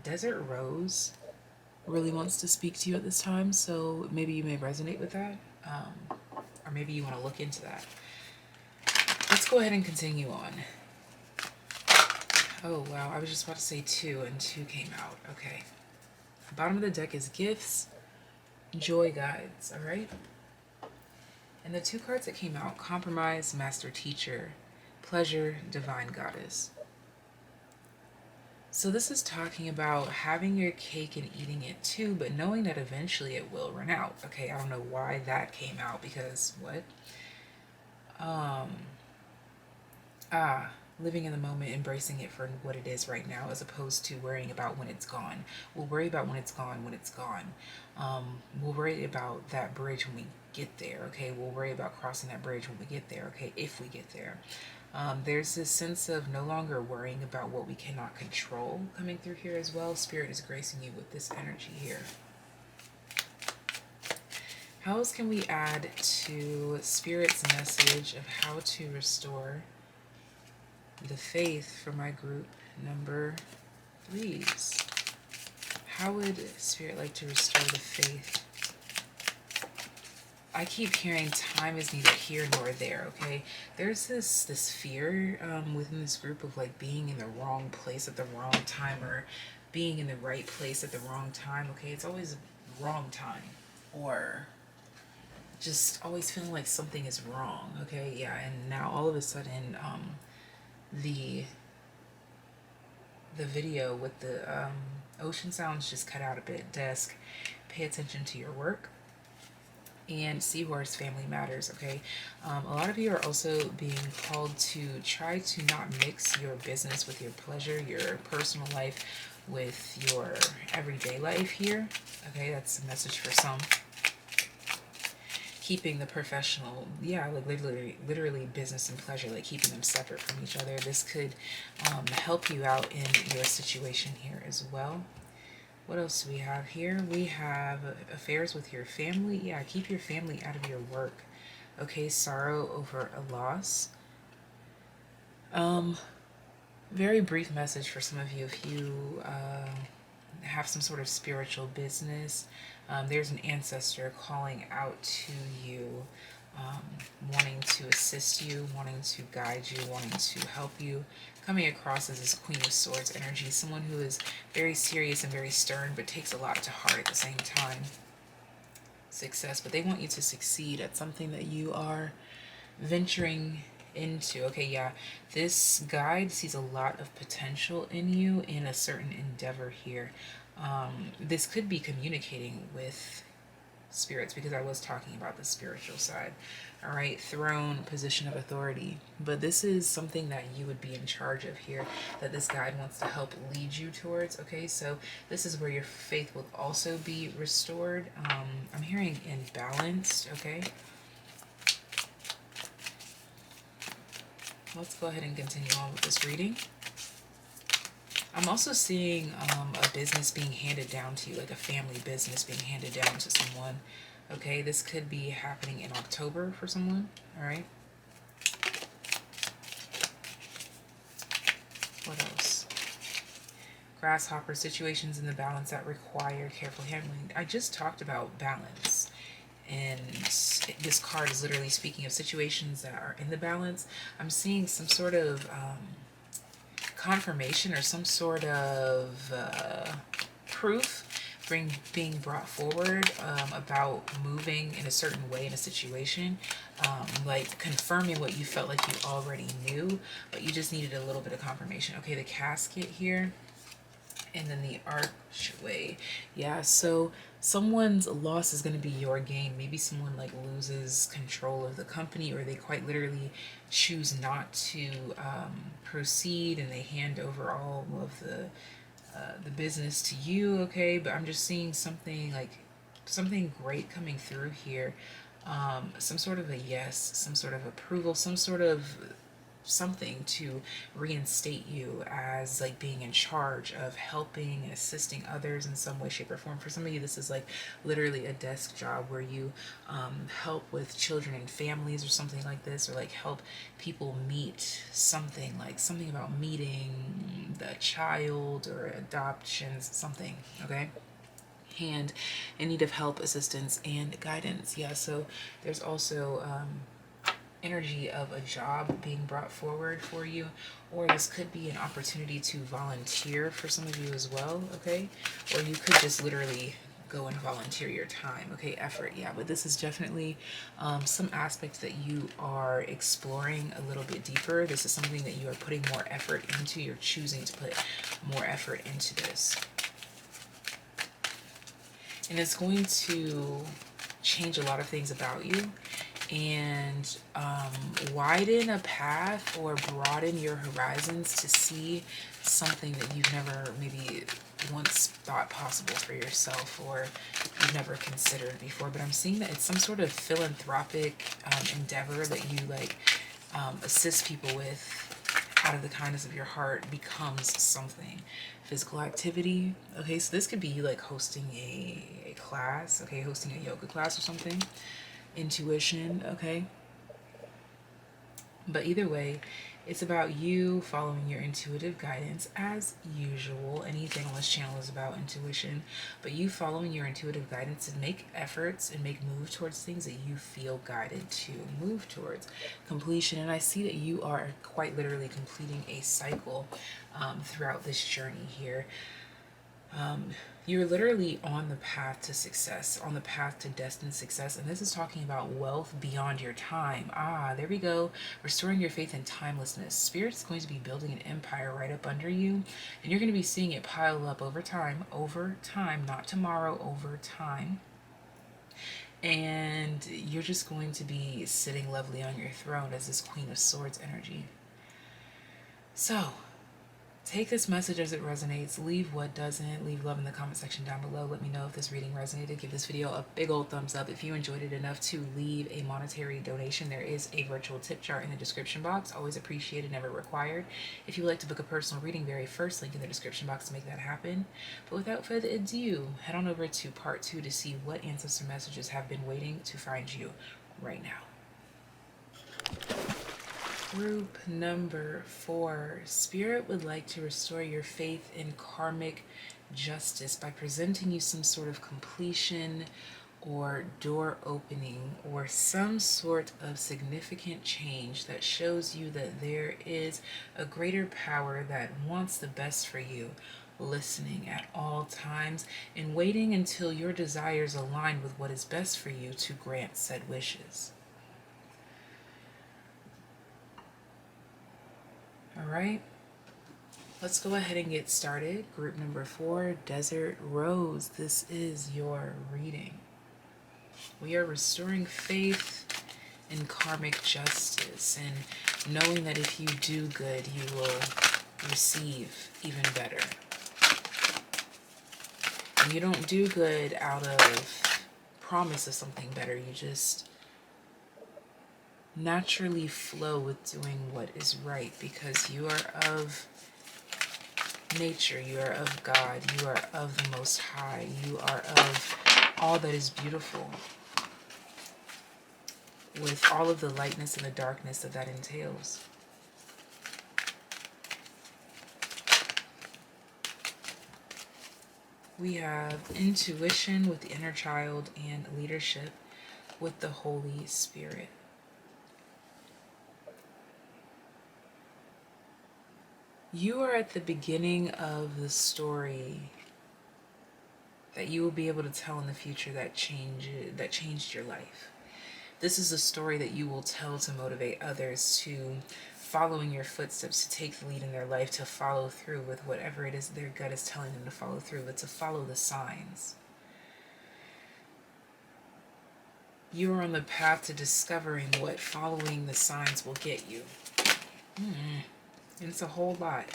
Desert Rose really wants to speak to you at this time, so maybe you may resonate with that, or maybe you want to look into that. Let's go ahead and continue on. Oh, wow. I was just about to say 2, and 2 came out. Okay. Bottom of the deck is gifts, joy guides, all right? And the 2 cards that came out, compromise, master teacher, pleasure, divine goddess. So this is talking about having your cake and eating it too, but knowing that eventually it will run out. Okay, I don't know why that came out, because what? Living in the moment, embracing it for what it is right now, as opposed to worrying about when it's gone. We'll worry about when it's gone, when it's gone. We'll worry about that bridge when we get there, okay? We'll worry about crossing that bridge when we get there, okay? If we get there. There's this sense of no longer worrying about what we cannot control coming through here as well. Spirit is gracing you with this energy here. How else can we add to Spirit's message of how to restore the faith for my group number 3s? How would Spirit like to restore the faith I keep hearing time is neither here nor there, okay? There's this fear within this group of like being in the wrong place at the wrong time, or being in the right place at the wrong time, okay? It's always wrong time, or just always feeling like something is wrong, okay? Yeah, and now all of a sudden, the video with the ocean sounds just cut out a bit. Desk, pay attention to your work, and seahorse, family matters, okay? A lot of you are also being called to try to not mix your business with your pleasure, your personal life with your everyday life here, okay? That's a message for some. Keeping the professional, yeah, like literally business and pleasure, like keeping them separate from each other. This could help you out in your situation here as well. What else do we have here? We have affairs with your family. Yeah, keep your family out of your work. Okay, sorrow over a loss. Very brief message for some of you if you have some sort of spiritual business. There's an ancestor calling out to you, wanting to assist you, wanting to guide you, wanting to help you. Coming across as this Queen of Swords energy, someone who is very serious and very stern, but takes a lot to heart at the same time. Success, but they want you to succeed at something that you are venturing into. Okay, yeah, this guide sees a lot of potential in you in a certain endeavor here. This could be communicating with spirits, because I was talking about the spiritual side. All right, throne, position of authority, but this is something that you would be in charge of here, that this guide wants to help lead you towards. Okay, so this is where your faith will also be restored. I'm hearing imbalanced. Okay, let's go ahead and continue on with this reading. I'm also seeing a business being handed down to you, like a family business being handed down to someone. Okay, this could be happening in October for someone. All right. What else? Grasshopper, situations in the balance that require careful handling. I just talked about balance. And this card is literally speaking of situations that are in the balance. I'm seeing some sort of confirmation or some sort of proof being brought forward about moving in a certain way in a situation, like confirming what you felt like you already knew, but you just needed a little bit of confirmation. Okay, the casket here, and then the archway. Yeah, so someone's loss is going to be your gain. Maybe someone like loses control of the company, or they quite literally choose not to proceed, and they hand over all of the business to you. Okay, but I'm just seeing something great coming through here. Some sort of a yes, some sort of approval, some sort of something to reinstate you as like being in charge of helping and assisting others in some way, shape, or form. For some of you, this is like literally a desk job where you help with children and families or something like this, or like help people meet something, like something about meeting the child or adoptions, something. Okay, hand in need of help, assistance, and guidance. Yeah, so there's also energy of a job being brought forward for you, or this could be an opportunity to volunteer for some of you as well. Okay, or you could just literally go and volunteer your time. Okay, effort. Yeah, but this is definitely some aspects that you are exploring a little bit deeper. This is something that you are putting more effort into. You're choosing to put more effort into this, and it's going to change a lot of things about you, and widen a path or broaden your horizons to see something that you've never maybe once thought possible for yourself, or you've never considered before. But I'm seeing that it's some sort of philanthropic endeavor that you like assist people with out of the kindness of your heart, becomes something. Physical activity. Okay, so this could be like hosting a class. Okay, hosting a yoga class or something. Intuition. Okay, but either way, It's about you following your intuitive guidance as usual. Anything on this channel is about intuition, but you following your intuitive guidance and make efforts and make move towards things that you feel guided to move towards completion. And I see that you are quite literally completing a cycle throughout this journey here. You're literally on the path to success, on the path to destined success. And this is talking about wealth beyond your time. There we go. Restoring your faith in timelessness. Spirit's going to be building an empire right up under you. And you're going to be seeing it pile up over time, not tomorrow, over time. And you're just going to be sitting lovely on your throne as this Queen of Swords energy. So, take this message as it resonates. Leave what doesn't. Leave love in the comment section down below. Let me know if this reading resonated. Give this video a big old thumbs up. If you enjoyed it enough to leave a monetary donation, there is a virtual tip jar in the description box. Always appreciated, never required. If you would like to book a personal reading, very first link in the description box to make that happen. But without further ado, head on over to part 2 to see what ancestor messages have been waiting to find you right now. Group number 4. Spirit would like to restore your faith in karmic justice by presenting you some sort of completion or door opening or some sort of significant change that shows you that there is a greater power that wants the best for you, listening at all times and waiting until your desires align with what is best for you to grant said wishes. All right, let's go ahead and get started. Group number 4, Desert Rose. This is your reading. We are restoring faith in karmic justice and knowing that if you do good, you will receive even better. And you don't do good out of promise of something better. You just naturally flow with doing what is right because you are of nature, you are of God, you are of the Most High, you are of all that is beautiful with all of the lightness and the darkness that that entails. We have intuition with the inner child and leadership with the Holy Spirit. You are at the beginning of the story that you will be able to tell in the future that changed your life. This is a story that you will tell to motivate others to follow in your footsteps, to take the lead in their life, to follow through with whatever it is their gut is telling them to follow through, but to follow the signs. You are on the path to discovering what following the signs will get you. And it's a whole lot.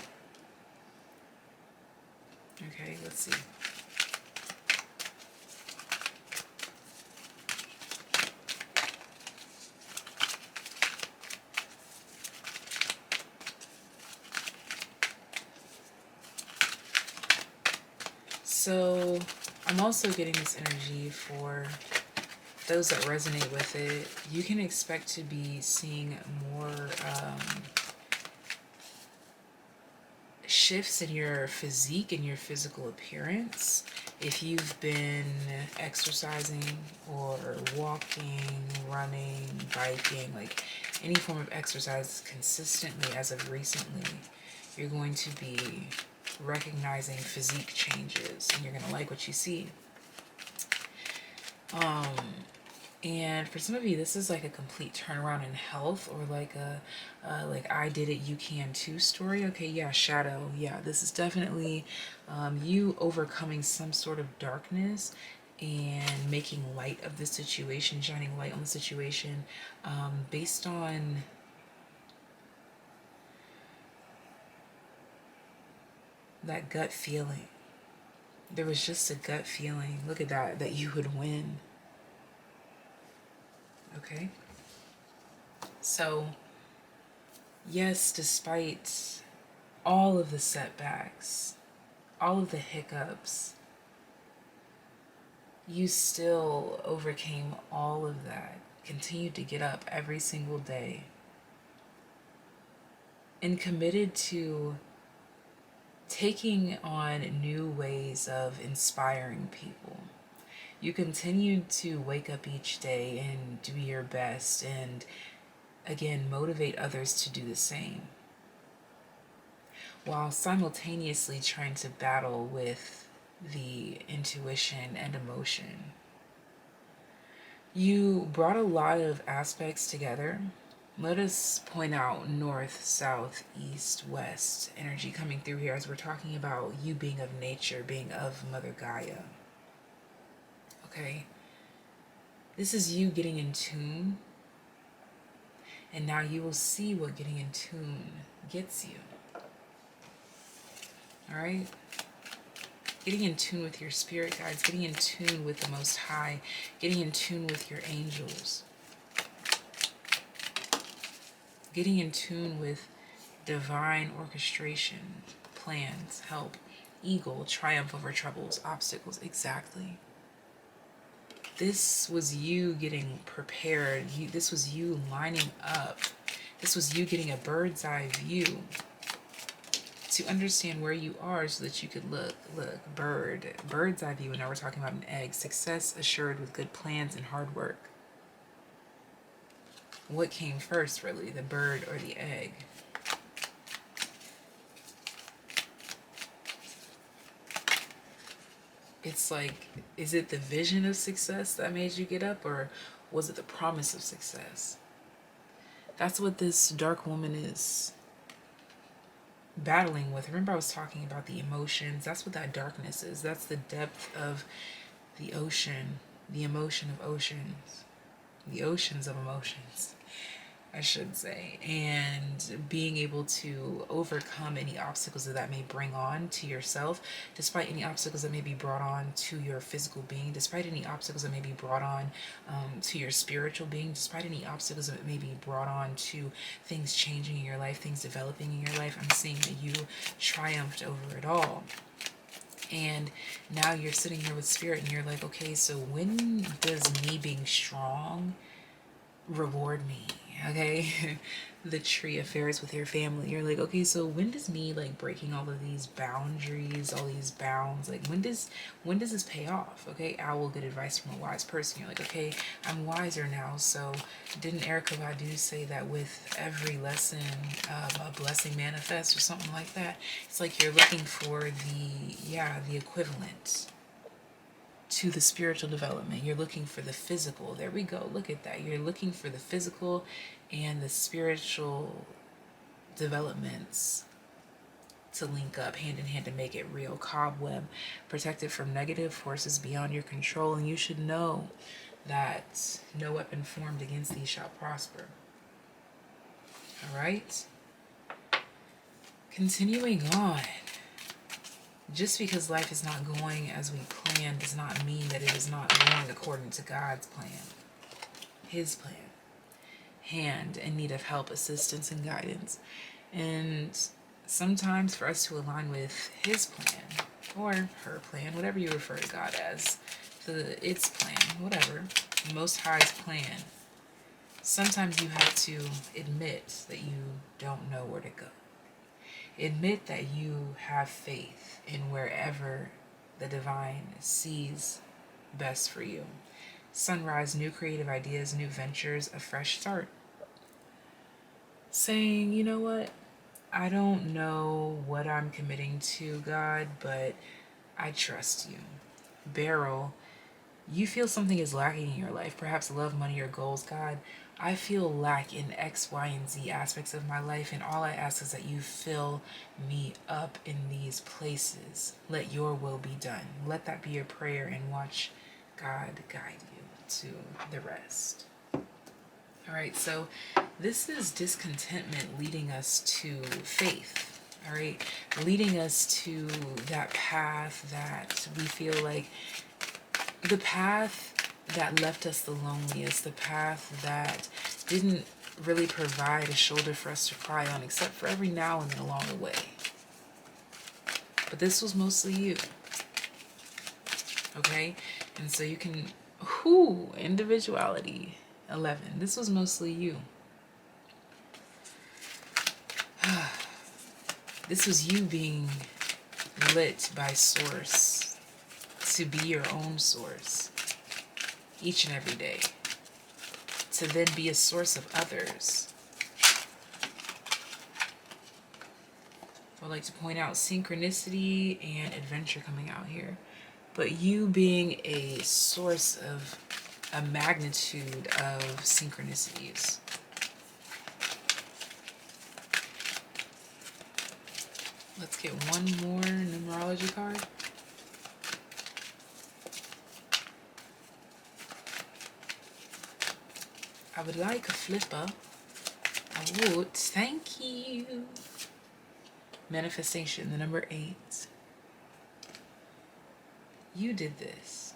Okay, let's see. So I'm also getting this energy for those that resonate with it. You can expect to be seeing more shifts in your physique and your physical appearance. If you've been exercising or walking, running, biking, like any form of exercise consistently as of recently, you're going to be recognizing physique changes and you're going to like what you see. And for some of you, this is like a complete turnaround in health, or like a like I did it, you can too story. Okay, yeah, shadow. Yeah, this is definitely you overcoming some sort of darkness and making light of the situation, shining light on the situation based on that gut feeling. There was just a gut feeling, look at that you would win. Okay, so yes, despite all of the setbacks, all of the hiccups, you still overcame all of that, continued to get up every single day, and committed to taking on new ways of inspiring people. You continue to wake up each day and do your best and, again, motivate others to do the same, while simultaneously trying to battle with the intuition and emotion. You brought a lot of aspects together. Let us point out north, south, east, west energy coming through here as we're talking about you being of nature, being of Mother Gaia. Okay? This is you getting in tune, and now you will see what getting in tune gets you. Alright? Getting in tune with your spirit guides, getting in tune with the Most High, getting in tune with your angels, getting in tune with divine orchestration, plans, help, eagle, triumph over troubles, obstacles. Exactly. This was you getting prepared. This was you lining up. This was you getting a bird's eye view to understand where you are so that you could look, bird's eye view. And now we're talking about an egg. Success assured with good plans and hard work. What came first, really, the bird or the egg? It's like, is it the vision of success that made you get up, or was it the promise of success? That's what this dark woman is battling with. Remember I was talking about the emotions. That's what that darkness is. That's the depth of the ocean, the emotion of oceans, the oceans of emotions, I should say, and being able to overcome any obstacles that may bring on to yourself, despite any obstacles that may be brought on to your physical being, despite any obstacles that may be brought on to your spiritual being, despite any obstacles that may be brought on to things changing in your life, things developing in your life. I'm seeing that you triumphed over it all. And now you're sitting here with spirit and you're like, okay, so when does me being strong reward me? Okay? The tree affairs with your family. You're like, okay, so when does me like breaking all of these boundaries, all these bounds, like when does this pay off? Okay, owl, good advice from a wise person. You're like, okay, I'm wiser now. So didn't Erica Badu say that with every lesson a blessing manifests or something like that? It's like you're looking for the equivalent to the spiritual development. You're looking for the physical. There we go. Look at that. You're looking for the physical and the spiritual developments to link up hand in hand to make it real. Cobweb, protected from negative forces beyond your control, and you should know that no weapon formed against thee shall prosper. All right? Continuing on. Just because life is not going as we planned does not mean that it is not going according to God's plan. His plan. Hand in need of help, assistance, and guidance. And sometimes for us to align with His plan, or her plan, whatever you refer to God as, its plan, whatever, Most High's plan, sometimes you have to admit that you don't know where to go. Admit that you have faith in wherever the divine sees best for you. Sunrise, new creative ideas, new ventures, a fresh start. Saying, you know what? I don't know what I'm committing to, God, but I trust you. Beryl, you feel something is lacking in your life, perhaps love, money, or goals. God, I feel lack in X, Y, and Z aspects of my life, and all I ask is that you fill me up in these places. Let your will be done. Let that be your prayer, and watch God guide you to the rest. All right, so this is discontentment leading us to faith. All right, leading us to that path that we feel like, the path that left us the loneliest, the path that didn't really provide a shoulder for us to cry on, except for every now and then along the way. But this was mostly you. Okay? And so you can, individuality, 11. This was mostly you. This was you being lit by source to be your own source each and every day, to then be a source of others. I would like to point out synchronicity and adventure coming out here, but you being a source of a magnitude of synchronicities. Let's get one more numerology card. I would like a flipper. I would. Thank you. Manifestation, the number 8. You did this.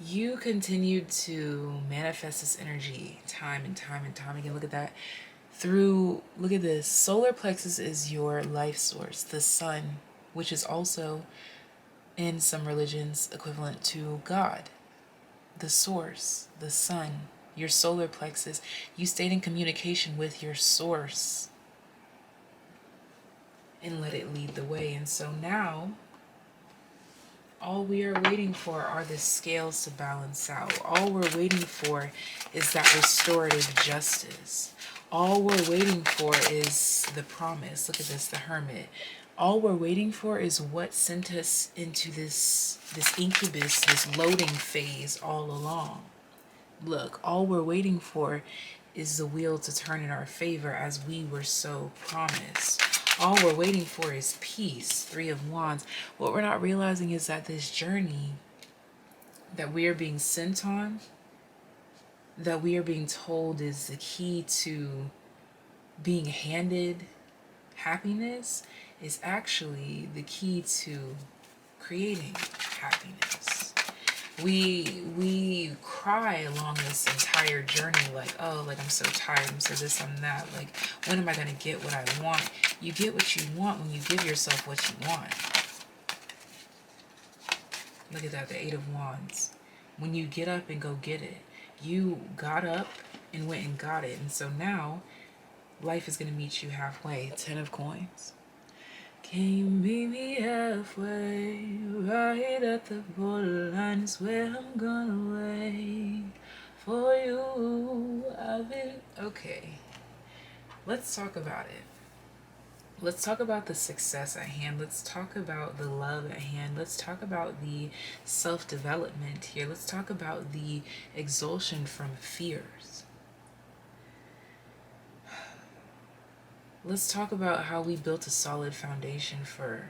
You continued to manifest this energy time and time and time again. Look at that. Look at this. Solar plexus is your life source, the sun, which is also in some religions equivalent to God. The source, the sun, your solar plexus. You stayed in communication with your source and let it lead the way. And so now, all we are waiting for are the scales to balance out. All we're waiting for is that restorative justice. All we're waiting for is the promise. Look at this, the hermit. All we're waiting for is what sent us into this incubus, this loading phase all along. Look, all we're waiting for is the wheel to turn in our favor as we were so promised. All we're waiting for is peace, 3 of Wands. What we're not realizing is that this journey that we are being sent on, that we are being told is the key to being handed happiness, is actually the key to creating happiness. We cry along this entire journey like, oh, like I'm so tired, I'm so this, I'm that. Like, when am I going to get what I want? You get what you want when you give yourself what you want. Look at that, the 8 of Wands. When you get up and go get it. You got up and went and got it. And so now, life is going to meet you halfway. 10 of Coins. Can you meet me halfway? Right at the borderline is where I'm gonna wait for you. Okay. Let's talk about it. Let's talk about the success at hand. Let's talk about the love at hand. Let's talk about the self-development here. Let's talk about the exultation from fears. Let's talk about how we built a solid foundation for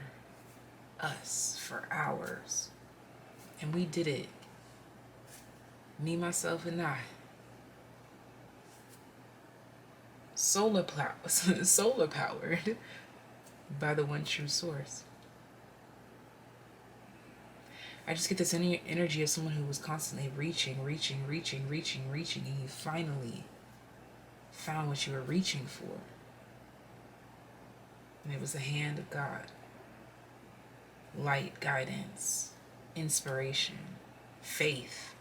us, for ours. And we did it. Me, myself, and I. Solar powered by the one true source. I just get this energy of someone who was constantly reaching, and you finally found what you were reaching for. And it was the hand of God. Light, guidance, inspiration, faith.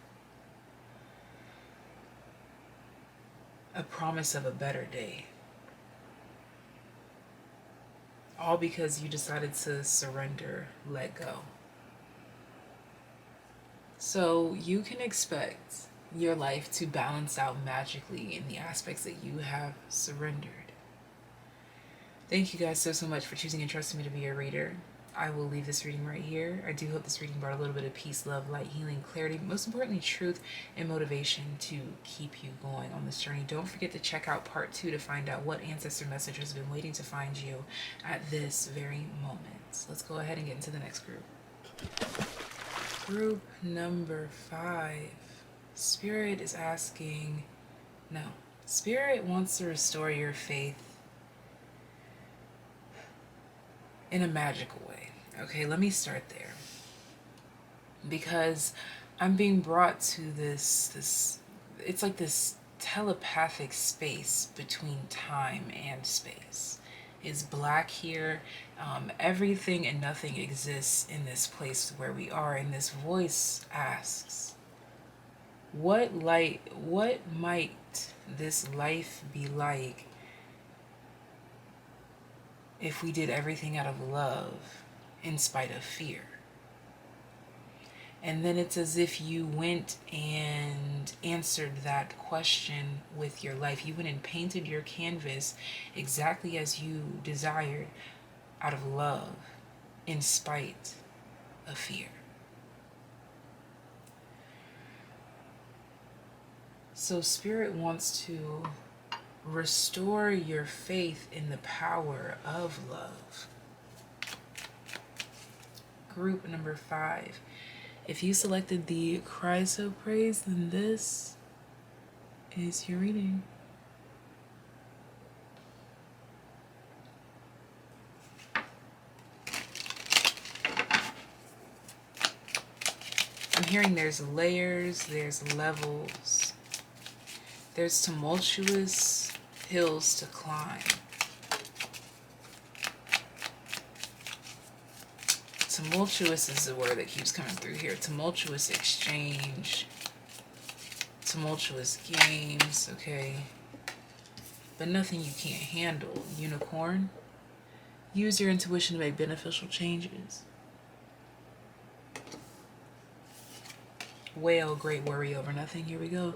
A promise of a better day. All because you decided to surrender, let go. So you can expect your life to balance out magically in the aspects that you have surrendered. Thank you guys so much for choosing and trusting me to be your reader. I will leave this reading right here. I do hope this reading brought a little bit of peace, love, light, healing, clarity, most importantly, truth and motivation to keep you going on this journey. Don't forget to check out part 2 to find out what ancestor message has been waiting to find you at this very moment. Let's go ahead and get into the next group. Group number 5. Spirit is asking, no. Spirit wants to restore your faith in a magical way. Okay, let me start there. Because I'm being brought to this it's like this telepathic space between time and space. It's black here. Everything and nothing exists in this place where we are. And this voice asks, what might this life be like if we did everything out of love in spite of fear? And then it's as if you went and answered that question with your life. You went and painted your canvas exactly as you desired, out of love, in spite of fear. So Spirit wants to restore your faith in the power of love. Group number 5. If you selected the Cry So Praise, then this is your reading. I'm hearing there's layers, there's levels, there's tumultuous hills to climb. Tumultuous is the word that keeps coming through here. Tumultuous exchange, tumultuous games, okay? But nothing you can't handle. Unicorn, use your intuition to make beneficial changes. Whale, great worry over nothing. Here we go.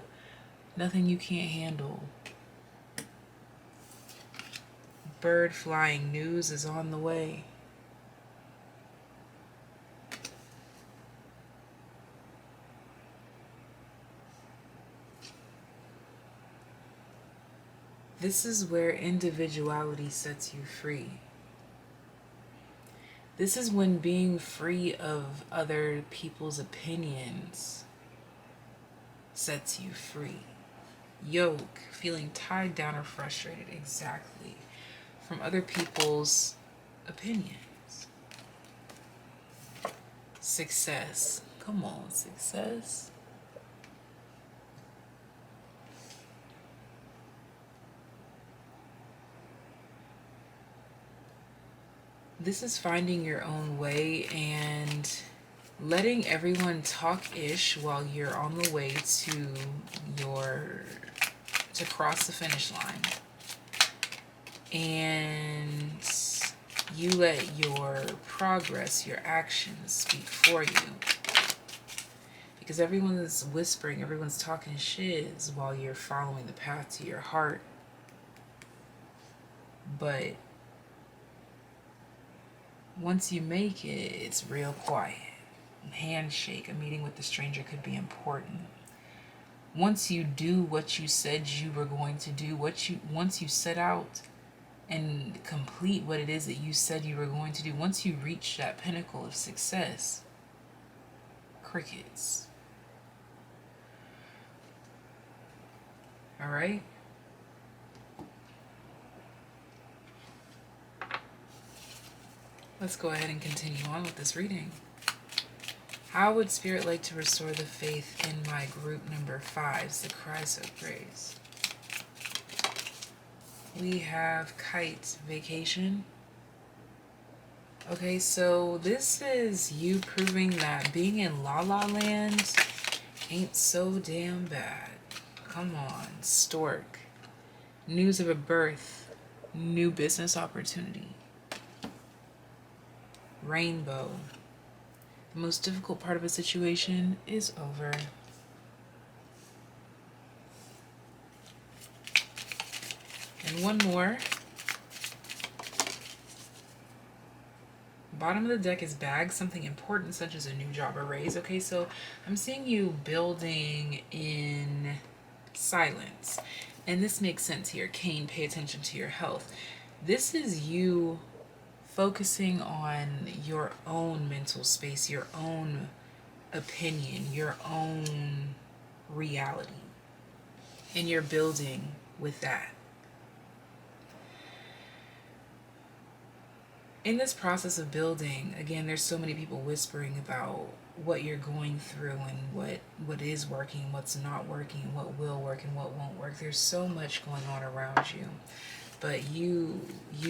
Nothing you can't handle. Bird flying, news is on the way. This is where individuality sets you free. This is when being free of other people's opinions sets you free. Yoke, feeling tied down or frustrated, exactly, from other people's opinions. Success, come on, success. This is finding your own way and letting everyone talk ish while you're on the way to cross the finish line. And you let your progress, your actions speak for you. Because everyone's whispering, everyone's talking shiz while you're following the path to your heart. But once you make it, it's real quiet. Handshake, a meeting with the stranger could be important. Once you do what you said you were going to do, once you set out and complete what it is that you said you were going to do, once you reach that pinnacle of success, crickets. All right? Let's go ahead and continue on with this reading. How would Spirit like to restore the faith in my group number 5, the Cry So Praise? We have Kite, vacation. Okay, so this is you proving that being in La La Land ain't so damn bad. Come on. Stork, news of a birth, new business opportunity. Rainbow, the most difficult part of a situation is over. And one more. Bottom of the deck is bag, something important such as a new job or raise. Okay, so I'm seeing you building in silence. And this makes sense here. Cain, pay attention to your health. This is you focusing on your own mental space, your own opinion, your own reality. And you're building with that. In this process of building, again, there's so many people whispering about what you're going through and what is working, what's not working, what will work and what won't work. There's so much going on around you. But you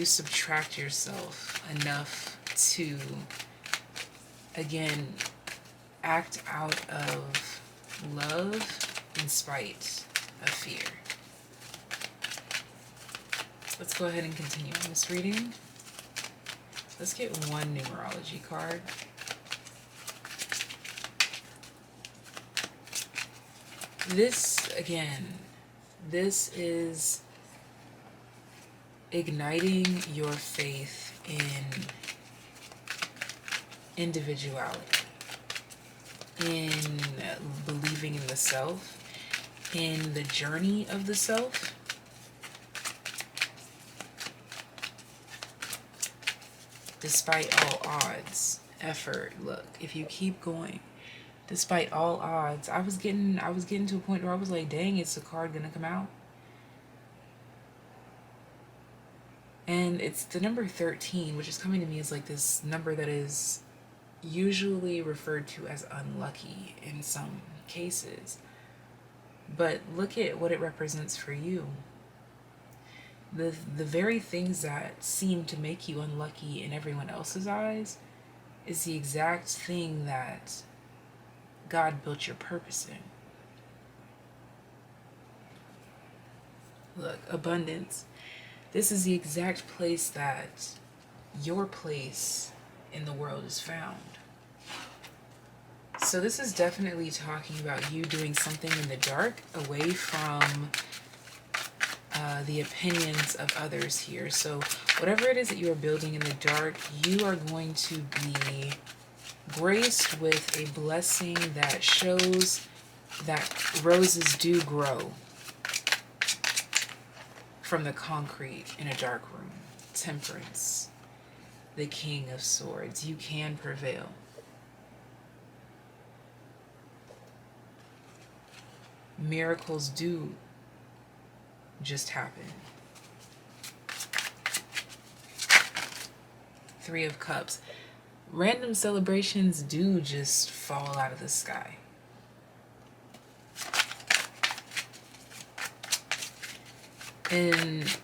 subtract yourself enough to, again, act out of love in spite of fear. Let's go ahead and continue on this reading. Let's get one numerology card. This, again, this is igniting your faith in individuality, in believing in the self, in the journey of the self. Despite all odds, effort. Look, if you keep going, despite all odds, I was getting to a point where I was like, dang, is the card gonna come out? And it's the number 13, which is coming to me as like this number that is usually referred to as unlucky in some cases. But look at what it represents for you. The very things that seem to make you unlucky in everyone else's eyes is the exact thing that God built your purpose in. Look, abundance. This is the exact place that your place in the world is found. So this is definitely talking about you doing something in the dark, away from the opinions of others here. So whatever it is that you are building in the dark, you are going to be graced with a blessing that shows that roses do grow from the concrete in a dark room. Temperance, the King of Swords. You can prevail. Miracles do just happen. Three of Cups. Random celebrations do just fall out of the sky. And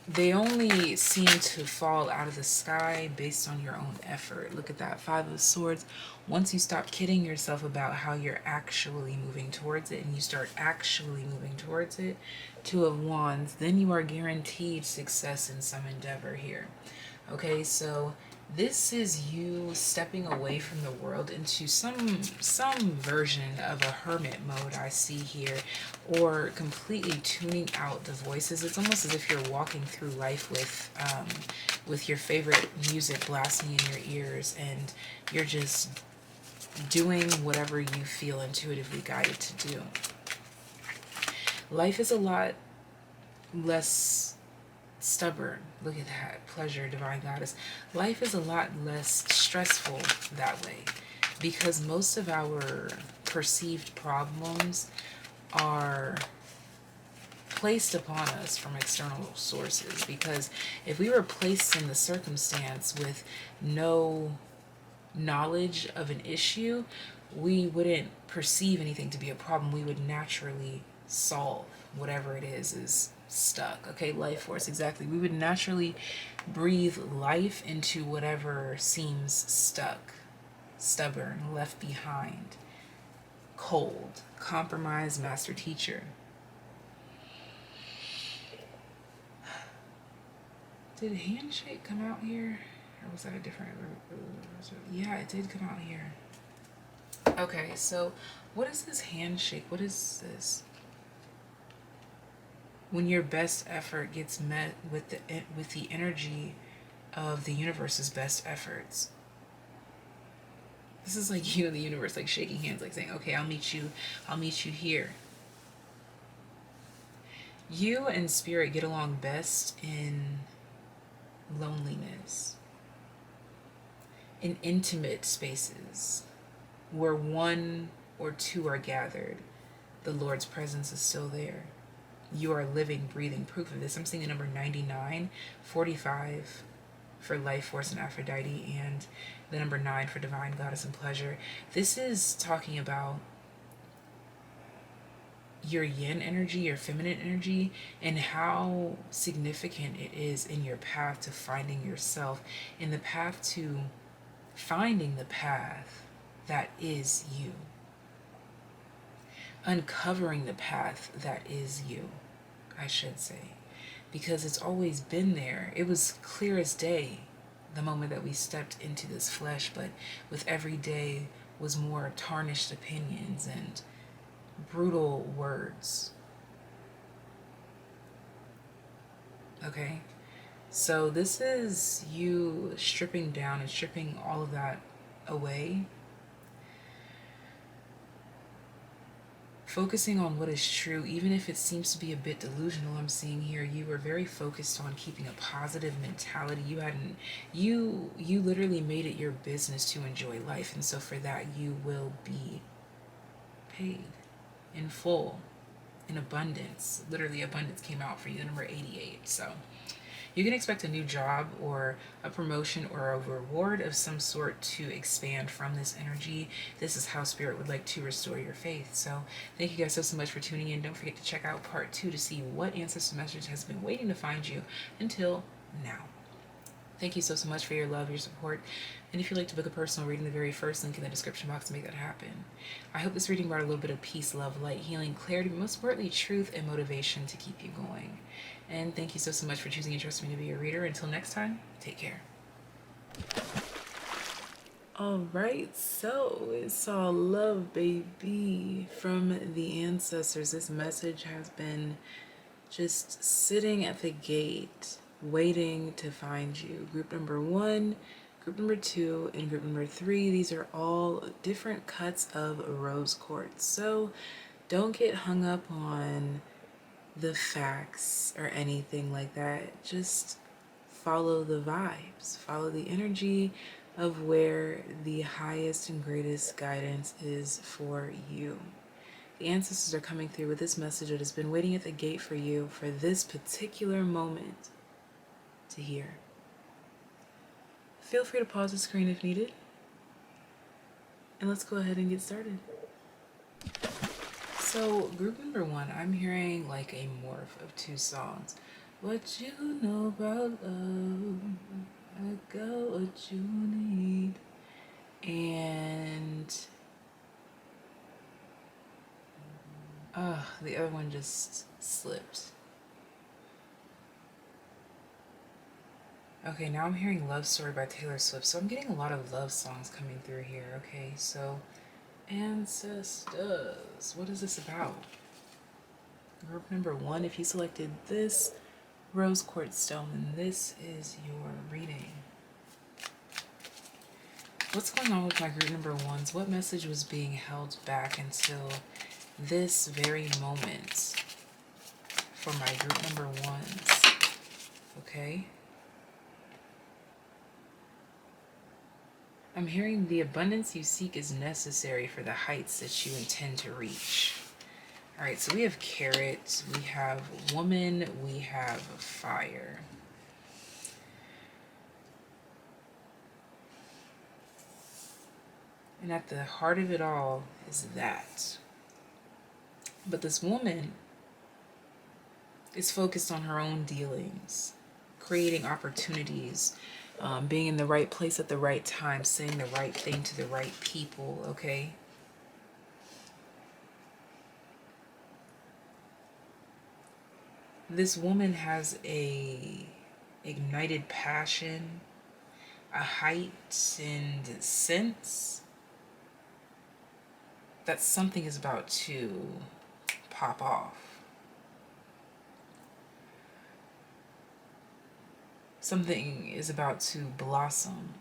they only seem to fall out of the sky based on your own effort. Look at that, Five of Swords. Once you stop kidding yourself about how you're actually moving towards it and you start actually moving towards it, Two of Wands, then you are guaranteed success in some endeavor here. Okay, so this is you stepping away from the world into some version of a hermit mode, I see here, or completely tuning out the voices. It's almost as if you're walking through life with your favorite music blasting in your ears, and you're just doing whatever you feel intuitively guided to do. Life is a lot less stubborn. Look at that. Pleasure, divine goddess. Life is a lot less stressful that way, because most of our perceived problems are placed upon us from external sources. Because if we were placed in the circumstance with no knowledge of an issue, we wouldn't perceive anything to be a problem. We would naturally solve whatever it is stuck. Okay, life force, exactly. We would naturally breathe life into whatever seems stuck, stubborn, left behind, cold. Compromise, master teacher. Did handshake come out here? Or was that a different... Yeah, it did come out here. Okay, so what is this handshake? What is this? When your best effort gets met with the energy of the universe's best efforts. This is like you and the universe, like shaking hands, like saying, okay, I'll meet you here. You and spirit get along best in loneliness, in intimate spaces where one or two are gathered. The Lord's presence is still there. You are living, breathing proof of this. I'm seeing the number 99, 45 for life force and Aphrodite, and the number 9 for divine goddess and pleasure. This is talking about your yin energy, your feminine energy, and how significant it is in your path to finding yourself, in the path to finding the path that is you. Uncovering the path that is you, I should say. because it's always been there. It was clear as day the moment that we stepped into this flesh, but with every day was more tarnished opinions and brutal words. Okay? So this is you stripping down and stripping all of that away, focusing on what is true, even if it seems to be a bit delusional. I'm seeing here you were very focused on keeping a positive mentality. You literally made it your business to enjoy life, and so for that you will be paid in full, in abundance. Literally abundance came out for you, the number 88. So you can expect a new job or a promotion or a reward of some sort to expand from this energy. This is how Spirit would like to restore your faith. So thank you guys so much for tuning in. Don't forget to check out part 2 to see what ancestor message has been waiting to find you until now. Thank you so much for your love, your support. And if you'd like to book a personal reading, the very first link in the description box to make that happen. I hope this reading brought a little bit of peace, love, light, healing, clarity, but most importantly, truth and motivation to keep you going. And thank you so much for choosing and trusting me to be your reader. Until next time, take care. All right, so it's all love, baby, from the ancestors. This message has been just sitting at the gate, waiting to find you. Group number 1, group number 2, and group number 3. These are all different cuts of rose quartz. So don't get hung up on the facts or anything like that. Just follow the vibes, follow the energy of where the highest and greatest guidance is for you. The ancestors are coming through with this message that has been waiting at the gate for you for this particular moment to hear. Feel free to pause the screen if needed, and let's go ahead and get started. So group number 1, I'm hearing like a morph of 2 songs. What you know about love, I got what you need. And the other one just slipped. Okay, now I'm hearing Love Story by Taylor Swift. So I'm getting a lot of love songs coming through here. Okay, so ancestors, what is this about? Group number 1, if you selected this rose quartz stone, then this is your reading. What's going on with my group number 1s? What message was being held back until this very moment for my group number 1s? Okay. I'm hearing the abundance you seek is necessary for the heights that you intend to reach. All right, so we have carrot, we have woman, we have fire. And at the heart of it all is that. But this woman is focused on her own dealings, creating opportunities, being in the right place at the right time, saying the right thing to the right people, okay? This woman has a ignited passion, a heightened sense that something is about to pop off. Something is about to blossom.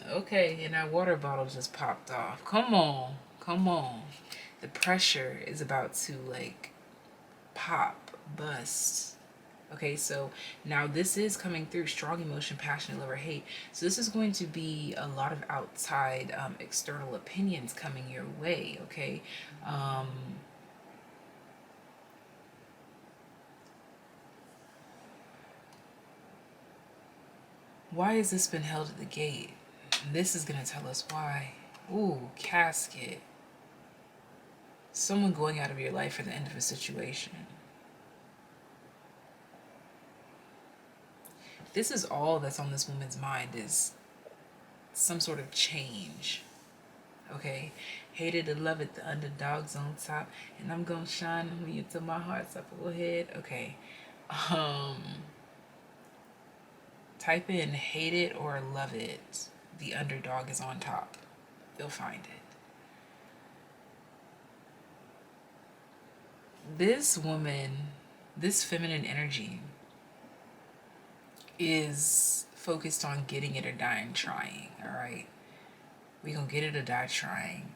Okay, and that water bottle just popped off. Come on, come on. The pressure is about to like pop, bust. Okay, so now this is coming through strong emotion, passionate love or hate. So this is going to be a lot of outside external opinions coming your way, okay? Why has this been held at the gate? This is going to tell us why. Ooh, casket. Someone going out of your life for the end of a situation. This is all that's on this woman's mind, is some sort of change. Okay? Hated to love it, the underdog's on top. And I'm gonna shine when you till my heart's up ahead. Okay. Um, Type in hate it or love it. The underdog is on top. You'll find it. This woman, this feminine energy, is focused on getting it or dying trying, all right? We gonna get it or die trying.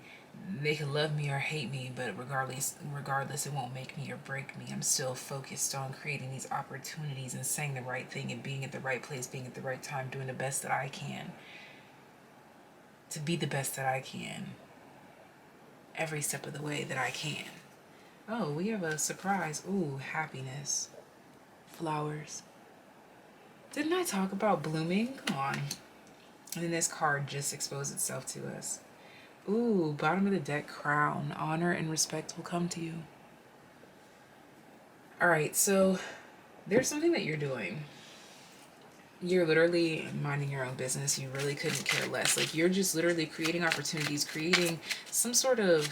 They can love me or hate me, but regardless, it won't make me or break me. I'm still focused on creating these opportunities and saying the right thing and being at the right place, being at the right time, doing the best that I can to be the best that I can every step of the way that I can. Oh, we have a surprise. Ooh, happiness. Flowers. Didn't I talk about blooming? Come on. And then this card just exposed itself to us. Ooh, bottom of the deck, crown. Honor and respect will come to you. All right, so there's something that you're doing. You're literally minding your own business. You really couldn't care less. Like, you're just literally creating opportunities, creating some sort of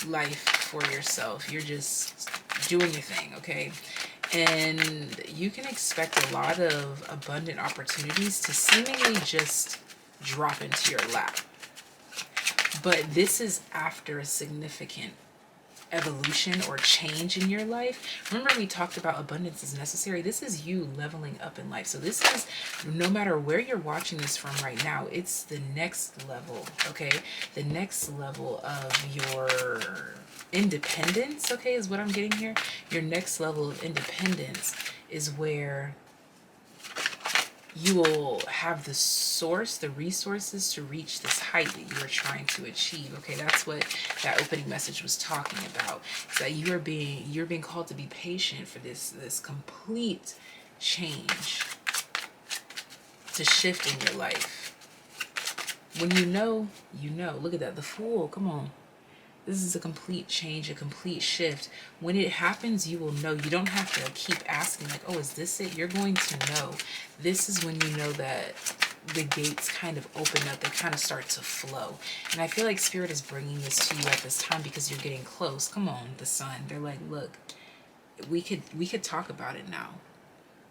life for yourself. You're just doing your thing, okay? And you can expect a lot of abundant opportunities to seemingly just drop into your lap. But this is after a significant evolution or change in your life. Remember, we talked about abundance is necessary. This is you leveling up in life. So this is, no matter where you're watching this from right now, it's the next level, okay? The next level of your independence, okay, is what I'm getting here. Your next level of independence is where you will have the source, the resources to reach this height that you are trying to achieve. Okay, that's what that opening message was talking about. Is that you're being called to be patient for this complete change to shift in your life. When you know, you know. Look at that, the Fool. Come on. This is a complete change, a complete shift. When it happens, you will know. You don't have to keep asking, like, oh, is this it? You're going to know. This is when you know that the gates kind of open up. They kind of start to flow. And I feel like Spirit is bringing this to you at this time because you're getting close. Come on, the Sun. They're like, look, we could talk about it now.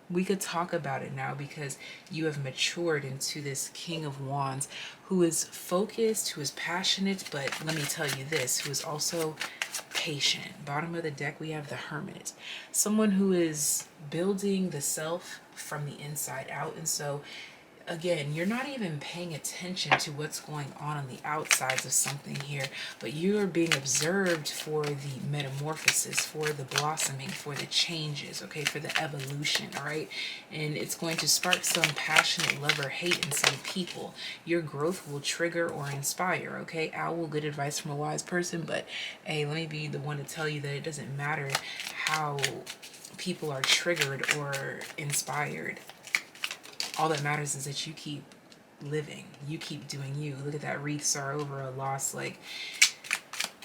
We could talk about it now because you have matured into this King of Wands who is focused, who is passionate, but let me tell you this, who is also patient. Bottom of the deck, we have the Hermit. Someone who is building the self from the inside out. And so, again, you're not even paying attention to what's going on the outsides of something here, but you are being observed for the metamorphosis, for the blossoming, for the changes, okay, for the evolution, all right? And it's going to spark some passionate love or hate in some people. Your growth will trigger or inspire, okay? Owl will get advice from a wise person, but hey, let me be the one to tell you that it doesn't matter how people are triggered or inspired. All that matters is that you keep living. You keep doing you. Look at that. Wreaths are over a loss. Like,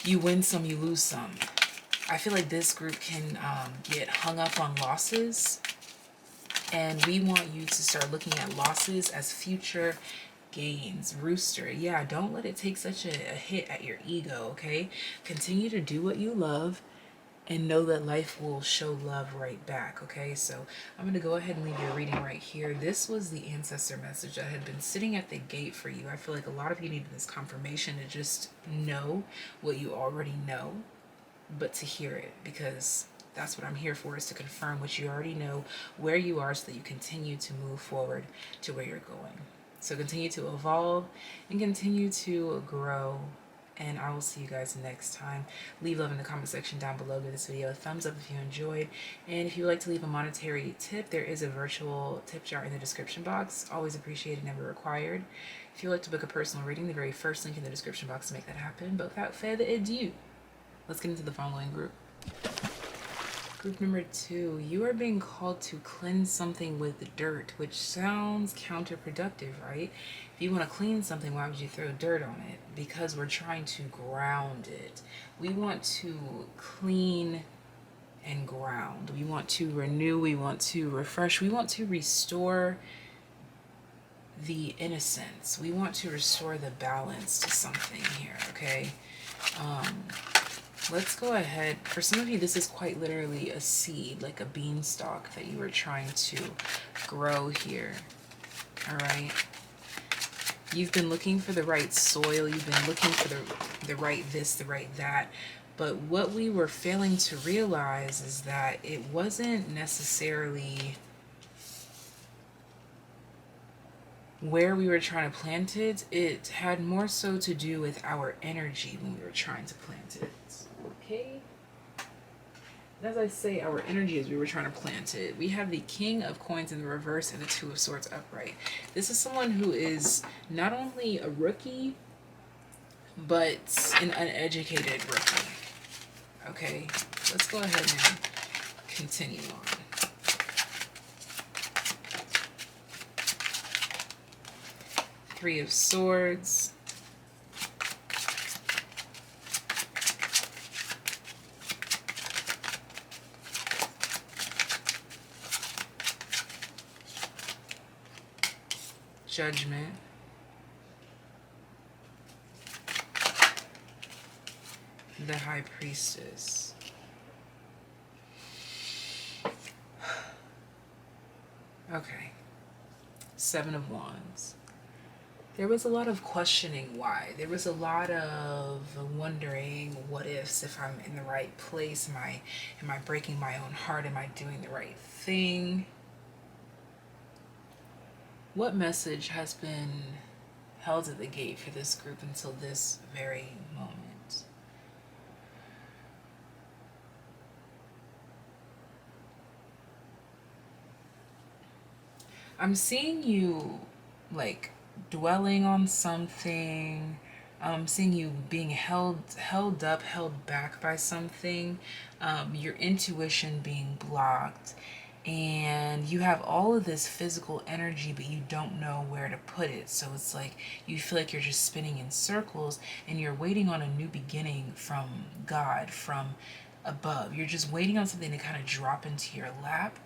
you win some, you lose some. I feel like this group can get hung up on losses. And we want you to start looking at losses as future gains. Rooster, yeah, don't let it take such a hit at your ego, okay? Continue to do what you love. And know that life will show love right back, okay? So I'm going to go ahead and leave your reading right here. This was the ancestor message that had been sitting at the gate for you. I feel like a lot of you needed this confirmation to just know what you already know, but to hear it, because that's what I'm here for, is to confirm what you already know, where you are, so that you continue to move forward to where you're going. So continue to evolve and continue to grow. And I will see you guys next time. Leave love in the comment section down below. Give this video a thumbs up if you enjoyed. And if you would like to leave a monetary tip, there is a virtual tip jar in the description box. Always appreciated, never required. If you would like to book a personal reading, the very first link in the description box to make that happen. But without further ado, let's get into the following group. Group number 2, you are being called to cleanse something with dirt, which sounds counterproductive, right? If you want to clean something, why would you throw dirt on it? Because we're trying to ground it. We want to clean and ground. We want to renew. We want to refresh. We want to restore the innocence. We want to restore the balance to something here, okay? Let's go ahead. For some of you, this is quite literally a seed, like a beanstalk that you were trying to grow here. All right. You've been looking for the right soil. You've been looking for the right this, the right that. But what we were failing to realize is that it wasn't necessarily where we were trying to plant it. It had more so to do with our energy when we were trying to plant it. Okay? As I say, our energy as we were trying to plant it. We have the King of Coins in the reverse and the Two of Swords upright. This is someone who is not only a rookie, but an uneducated rookie. Okay, let's go ahead and continue on. Three of Swords. Judgment. The High Priestess. Okay. Seven of Wands. There was a lot of questioning why. There was a lot of wondering what ifs, if I'm in the right place. Am I breaking my own heart? Am I doing the right thing? What message has been held at the gate for this group until this very moment? I'm seeing you like dwelling on something. I'm seeing you being held up, held back by something. Your intuition being blocked, and you have all of this physical energy, but you don't know where to put it. So it's like you feel like you're just spinning in circles, and you're waiting on a new beginning from God, from above. You're just waiting on something to kind of drop into your lap.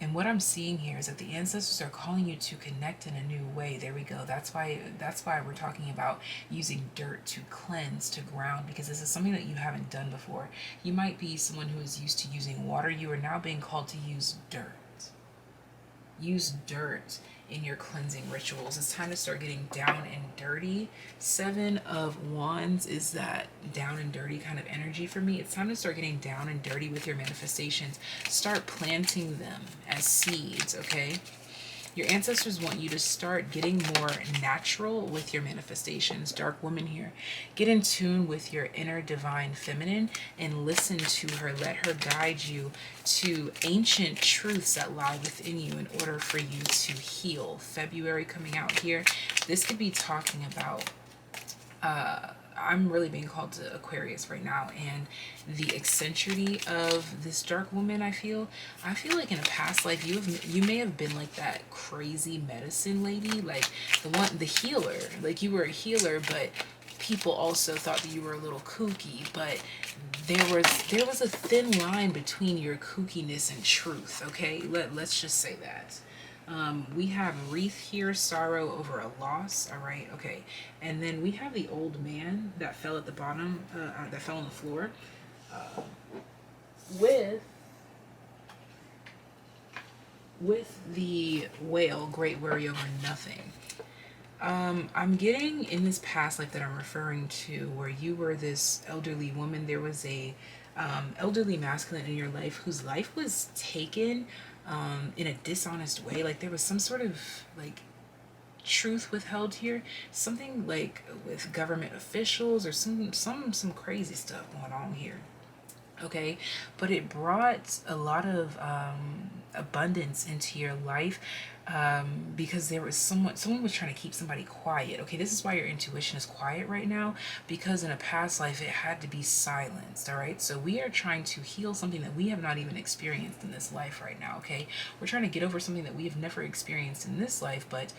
And what I'm seeing here is that the ancestors are calling you to connect in a new way. There we go. That's why we're talking about using dirt to cleanse, to ground, because this is something that you haven't done before. You might be someone who is used to using water. You are now being called to use dirt. Use dirt in your cleansing rituals. It's time to start getting down and dirty. Seven of Wands is that down and dirty kind of energy for me. It's time to start getting down and dirty with your manifestations. Start planting them as seeds, okay? Your ancestors want you to start getting more natural with your manifestations. Dark woman here. Get in tune with your inner divine feminine and listen to her. Let her guide you to ancient truths that lie within you in order for you to heal. February coming out here. This could be talking about I'm really being called to Aquarius right now, and the eccentricity of this dark woman. I feel like in a past life you may have been like that crazy medicine lady, like the healer. Like you were a healer, but people also thought that you were a little kooky. But there was a thin line between your kookiness and truth. Okay, let's just say that. We have wreath here, sorrow over a loss. All right, okay. And then we have the old man that fell at the bottom, that fell on the floor, with the whale, great worry over nothing. I'm getting in this past life that I'm referring to, where you were this elderly woman. There was a elderly masculine in your life whose life was taken in a dishonest way. Like there was some sort of like truth withheld here, something like with government officials or some crazy stuff going on here. Okay, but it brought a lot of abundance into your life, because there was someone was trying to keep somebody quiet. Okay, this is why your intuition is quiet right now, because in a past life it had to be silenced. All right, so we are trying to heal something that we have not even experienced in this life right now. Okay, we're trying to get over something that we have never experienced in this life, but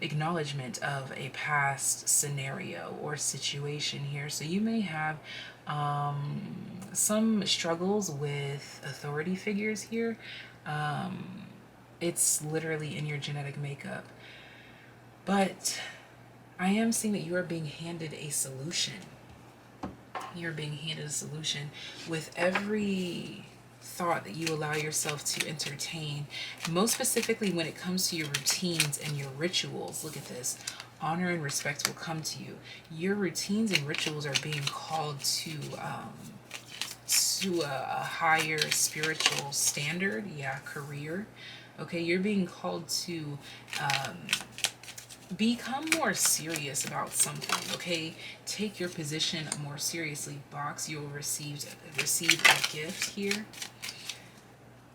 acknowledgement of a past scenario or situation here. So you may have some struggles with authority figures here. It's literally in your genetic makeup. But I am seeing that you are being handed a solution. You're being handed a solution with every thought that you allow yourself to entertain. Most specifically, when it comes to your routines and your rituals, look at this. Honor and respect will come to you. Your routines and rituals are being called to a higher spiritual standard. Yeah, career. Okay, you're being called to become more serious about something. Okay, take your position more seriously. Box, you will receive a gift here.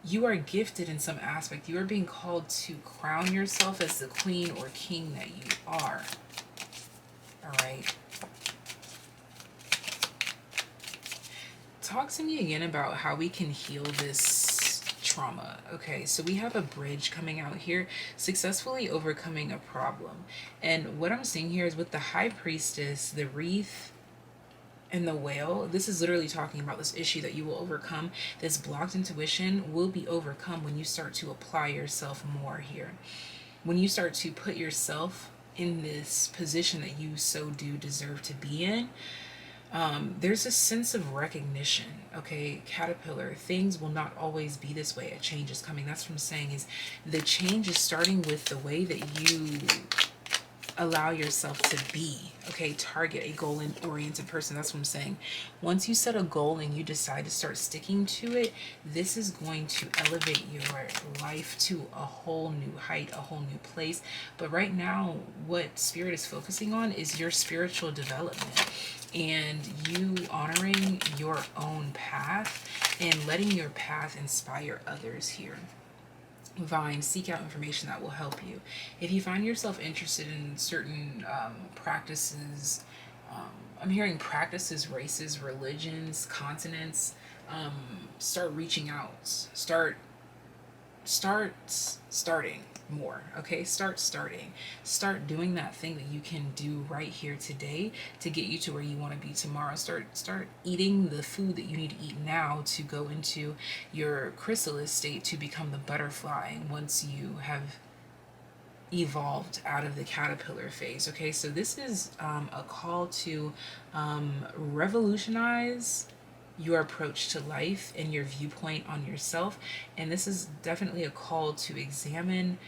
You are gifted in some aspect. You are being called to crown yourself as the queen or king that you are. All right. Talk to me again about how we can heal this trauma. Okay, so we have a bridge coming out here, successfully overcoming a problem. And what I'm seeing here is with the high priestess, the wreath, and the whale, this is literally talking about this issue that you will overcome. This blocked intuition will be overcome when you start to apply yourself more here. When you start to put yourself in this position that you so do deserve to be in, there's a sense of recognition. Okay, caterpillar, things will not always be this way. A change is coming. That's what I'm saying, is the change is starting with the way that you allow yourself to be. Okay, target a goal-oriented person. That's what I'm saying. Once you set a goal and you decide to start sticking to it, this is going to elevate your life to a whole new height, a whole new place. But right now, what Spirit is focusing on is your spiritual development and you honoring your own path and letting your path inspire others here. Vine, seek out information that will help you. If you find yourself interested in certain practices, I'm hearing practices, races, religions, continents, start reaching out. Starting more. Okay, start doing that thing that you can do right here today to get you to where you want to be tomorrow. Start eating the food that you need to eat now to go into your chrysalis state to become the butterfly once you have evolved out of the caterpillar phase. Okay, so this is a call to revolutionize your approach to life and your viewpoint on yourself. And this is definitely a call to examine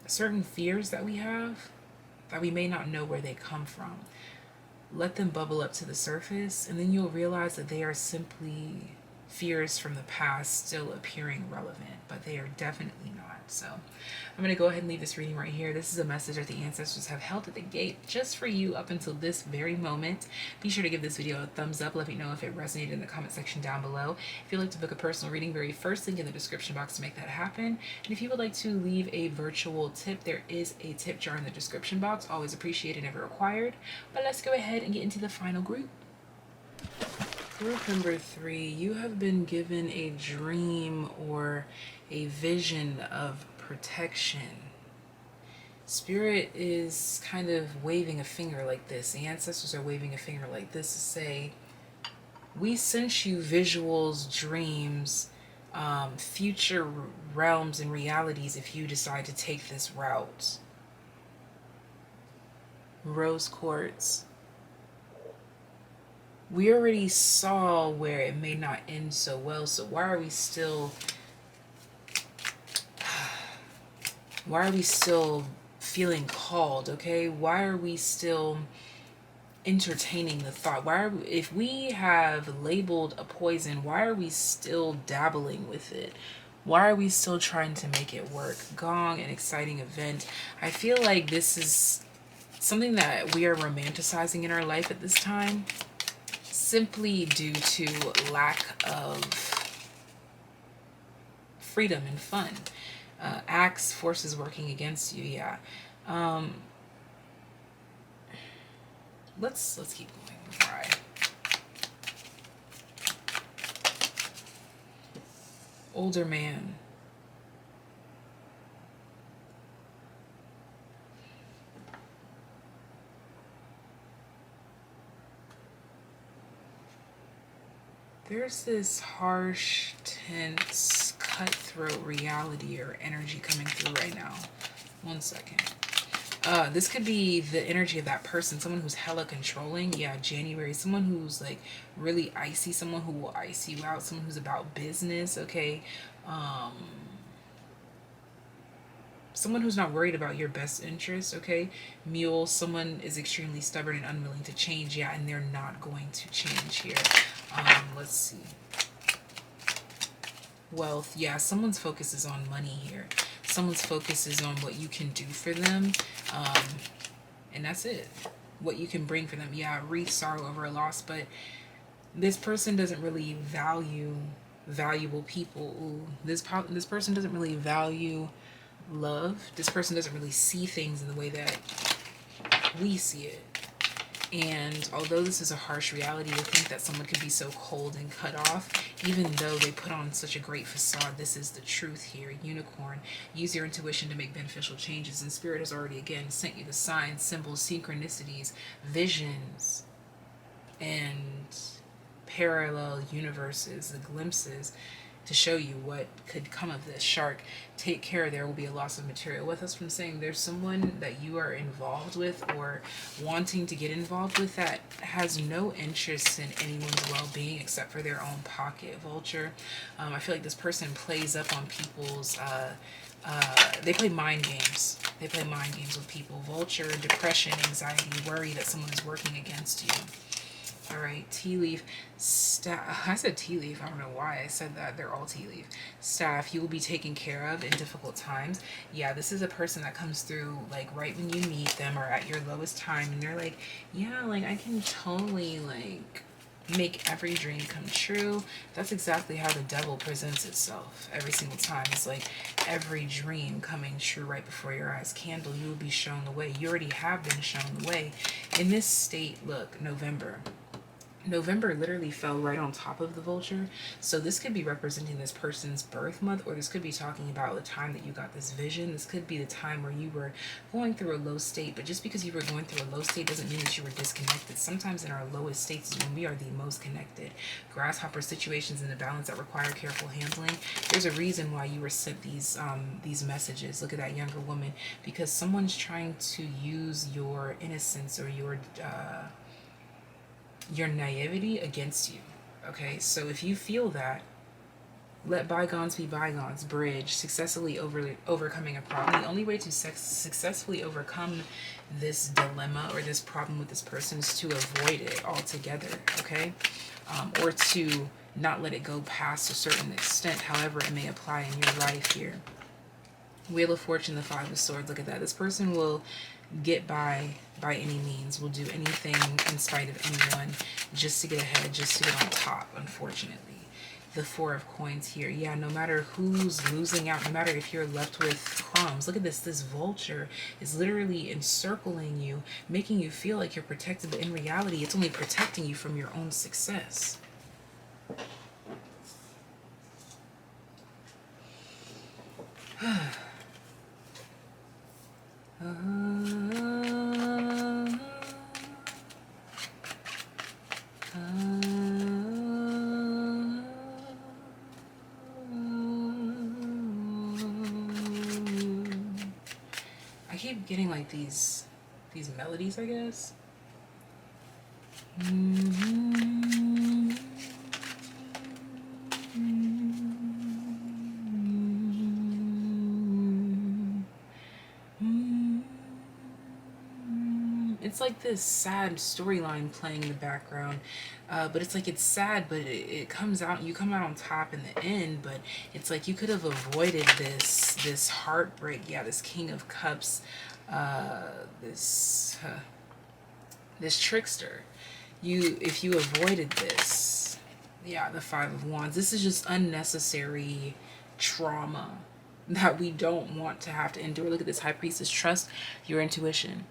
certain fears that we have that we may not know where they come from. Let them bubble up to the surface, and then you'll realize that they are simply fears from the past still appearing relevant, but they are definitely not. So I'm going to go ahead and leave this reading right here. This is a message that the ancestors have held at the gate just for you up until this very moment. Be sure to give this video a thumbs up. Let me know if it resonated in the comment section down below. If you'd like to book a personal reading, very first link in the description box to make that happen. And if you would like to leave a virtual tip, there is a tip jar in the description box. Always appreciated, never required. But let's go ahead and get into the final group. Group number 3, you have been given a dream or a vision of protection. Spirit is kind of waving a finger like this. The ancestors are waving a finger like this to say, we sent you visuals, dreams, future realms and realities if you decide to take this route. Rose quartz. We already saw where it may not end so well, so why are we still feeling called? Okay, why are we still entertaining the thought? If we have labeled a poison, why are we still dabbling with it? Why are we still trying to make it work? Gong, an exciting event. I feel like this is something that we are romanticizing in our life at this time, simply due to lack of freedom and fun. Acts, forces working against you. Yeah. Let's keep going before I. Older man. There's this harsh, tense, cutthroat reality or energy coming through right now. 1 second. This could be the energy of that person, someone who's hella controlling. Yeah, January, someone who's like really icy, someone who will ice you out, someone who's about business, okay? Um, Someone who's not worried about your best interest, okay? Mule, someone is extremely stubborn and unwilling to change, yeah, and they're not going to change here. Let's see. Wealth, yeah, someone's focus is on money here. Someone's focus is on what you can do for them, um, and that's it. What you can bring for them. Yeah, wreath sorrow over a loss, but this person doesn't really value valuable people. Ooh, this person doesn't really value love. This person doesn't really see things in the way that we see it. And although this is a harsh reality to think that someone could be so cold and cut off, even though they put on such a great facade, this is the truth here. Unicorn, use your intuition to make beneficial changes. And Spirit has already, again, sent you the signs, symbols, synchronicities, visions, and parallel universes, the glimpses to show you what could come of this. Shark, take care, there will be a loss of material. With us from saying there's someone that you are involved with or wanting to get involved with that has no interest in anyone's well-being except for their own pocket. Vulture, I feel like this person plays up on people's they play mind games. They play mind games with people. Vulture, depression, anxiety, worry that someone is working against you. All right, tea leaf. I said tea leaf. I don't know why I said that. They're all tea leaf. Staff, you will be taken care of in difficult times. Yeah, this is a person that comes through like right when you meet them or at your lowest time, and they're like, yeah, like I can totally like make every dream come true. That's exactly how the devil presents itself every single time. It's like every dream coming true right before your eyes. Candle, you will be shown the way. You already have been shown the way. In this state, look, November literally fell right on top of the vulture. So this could be representing this person's birth month, or this could be talking about the time that you got this vision. This could be the time where you were going through a low state, but just because you were going through a low state doesn't mean that you were disconnected. Sometimes in our lowest states is when we are the most connected. Grasshopper, situations in the balance that require careful handling. There's a reason why you were sent these messages. Look at that younger woman, because someone's trying to use your innocence or your naivety against you. Okay, so if you feel that, let bygones be bygones. Bridge, successfully overcoming a problem. The only way to successfully overcome this dilemma or this problem with this person is to avoid it altogether, okay? Or to not let it go past a certain extent, however it may apply in your life here. Wheel of Fortune, the Five of Swords. Look at that. This person will get by any means, will do anything in spite of anyone just to get ahead, just to get on top, unfortunately. The Four of Coins here. Yeah, no matter who's losing out, no matter if you're left with crumbs. Look at this. This vulture is literally encircling you, making you feel like you're protected, but in reality, it's only protecting you from your own success. I keep getting like these melodies, I guess. It's like this sad storyline playing in the background, but it's like it's sad, but it comes out. You come out on top in the end, but it's like you could have avoided this heartbreak. Yeah, this King of Cups, this trickster. If you avoided this, yeah, the Five of Wands. This is just unnecessary trauma that we don't want to have to endure. Look at this High Priestess. Trust your intuition.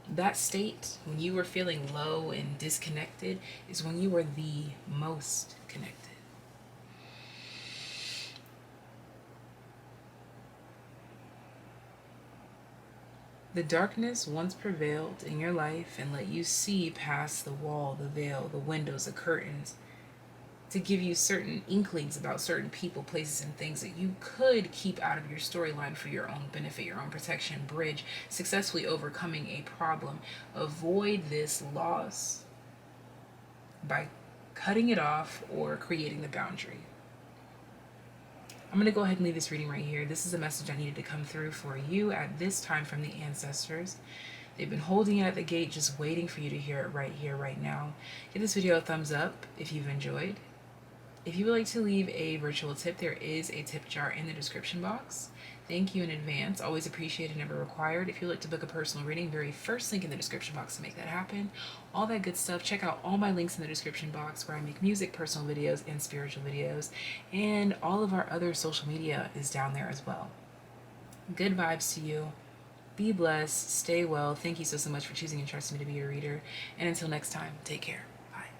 That state, when you were feeling low and disconnected, is when you were the most connected. The darkness once prevailed in your life and let you see past the wall, the veil, the windows, the curtains, to give you certain inklings about certain people, places, and things that you could keep out of your storyline for your own benefit, your own protection, bridge, successfully overcoming a problem. Avoid this loss by cutting it off or creating the boundary. I'm going to go ahead and leave this reading right here. This is a message I needed to come through for you at this time from the ancestors. They've been holding it at the gate, just waiting for you to hear it right here, right now. Give this video a thumbs up if you've enjoyed. If you would like to leave a virtual tip, there is a tip jar in the description box. Thank you in advance. Always appreciated, never required. If you'd like to book a personal reading, very first link in the description box to make that happen. All that good stuff. Check out all my links in the description box where I make music, personal videos, and spiritual videos. And all of our other social media is down there as well. Good vibes to you. Be blessed. Stay well. Thank you so much for choosing and trusting me to be your reader. And until next time, take care. Bye.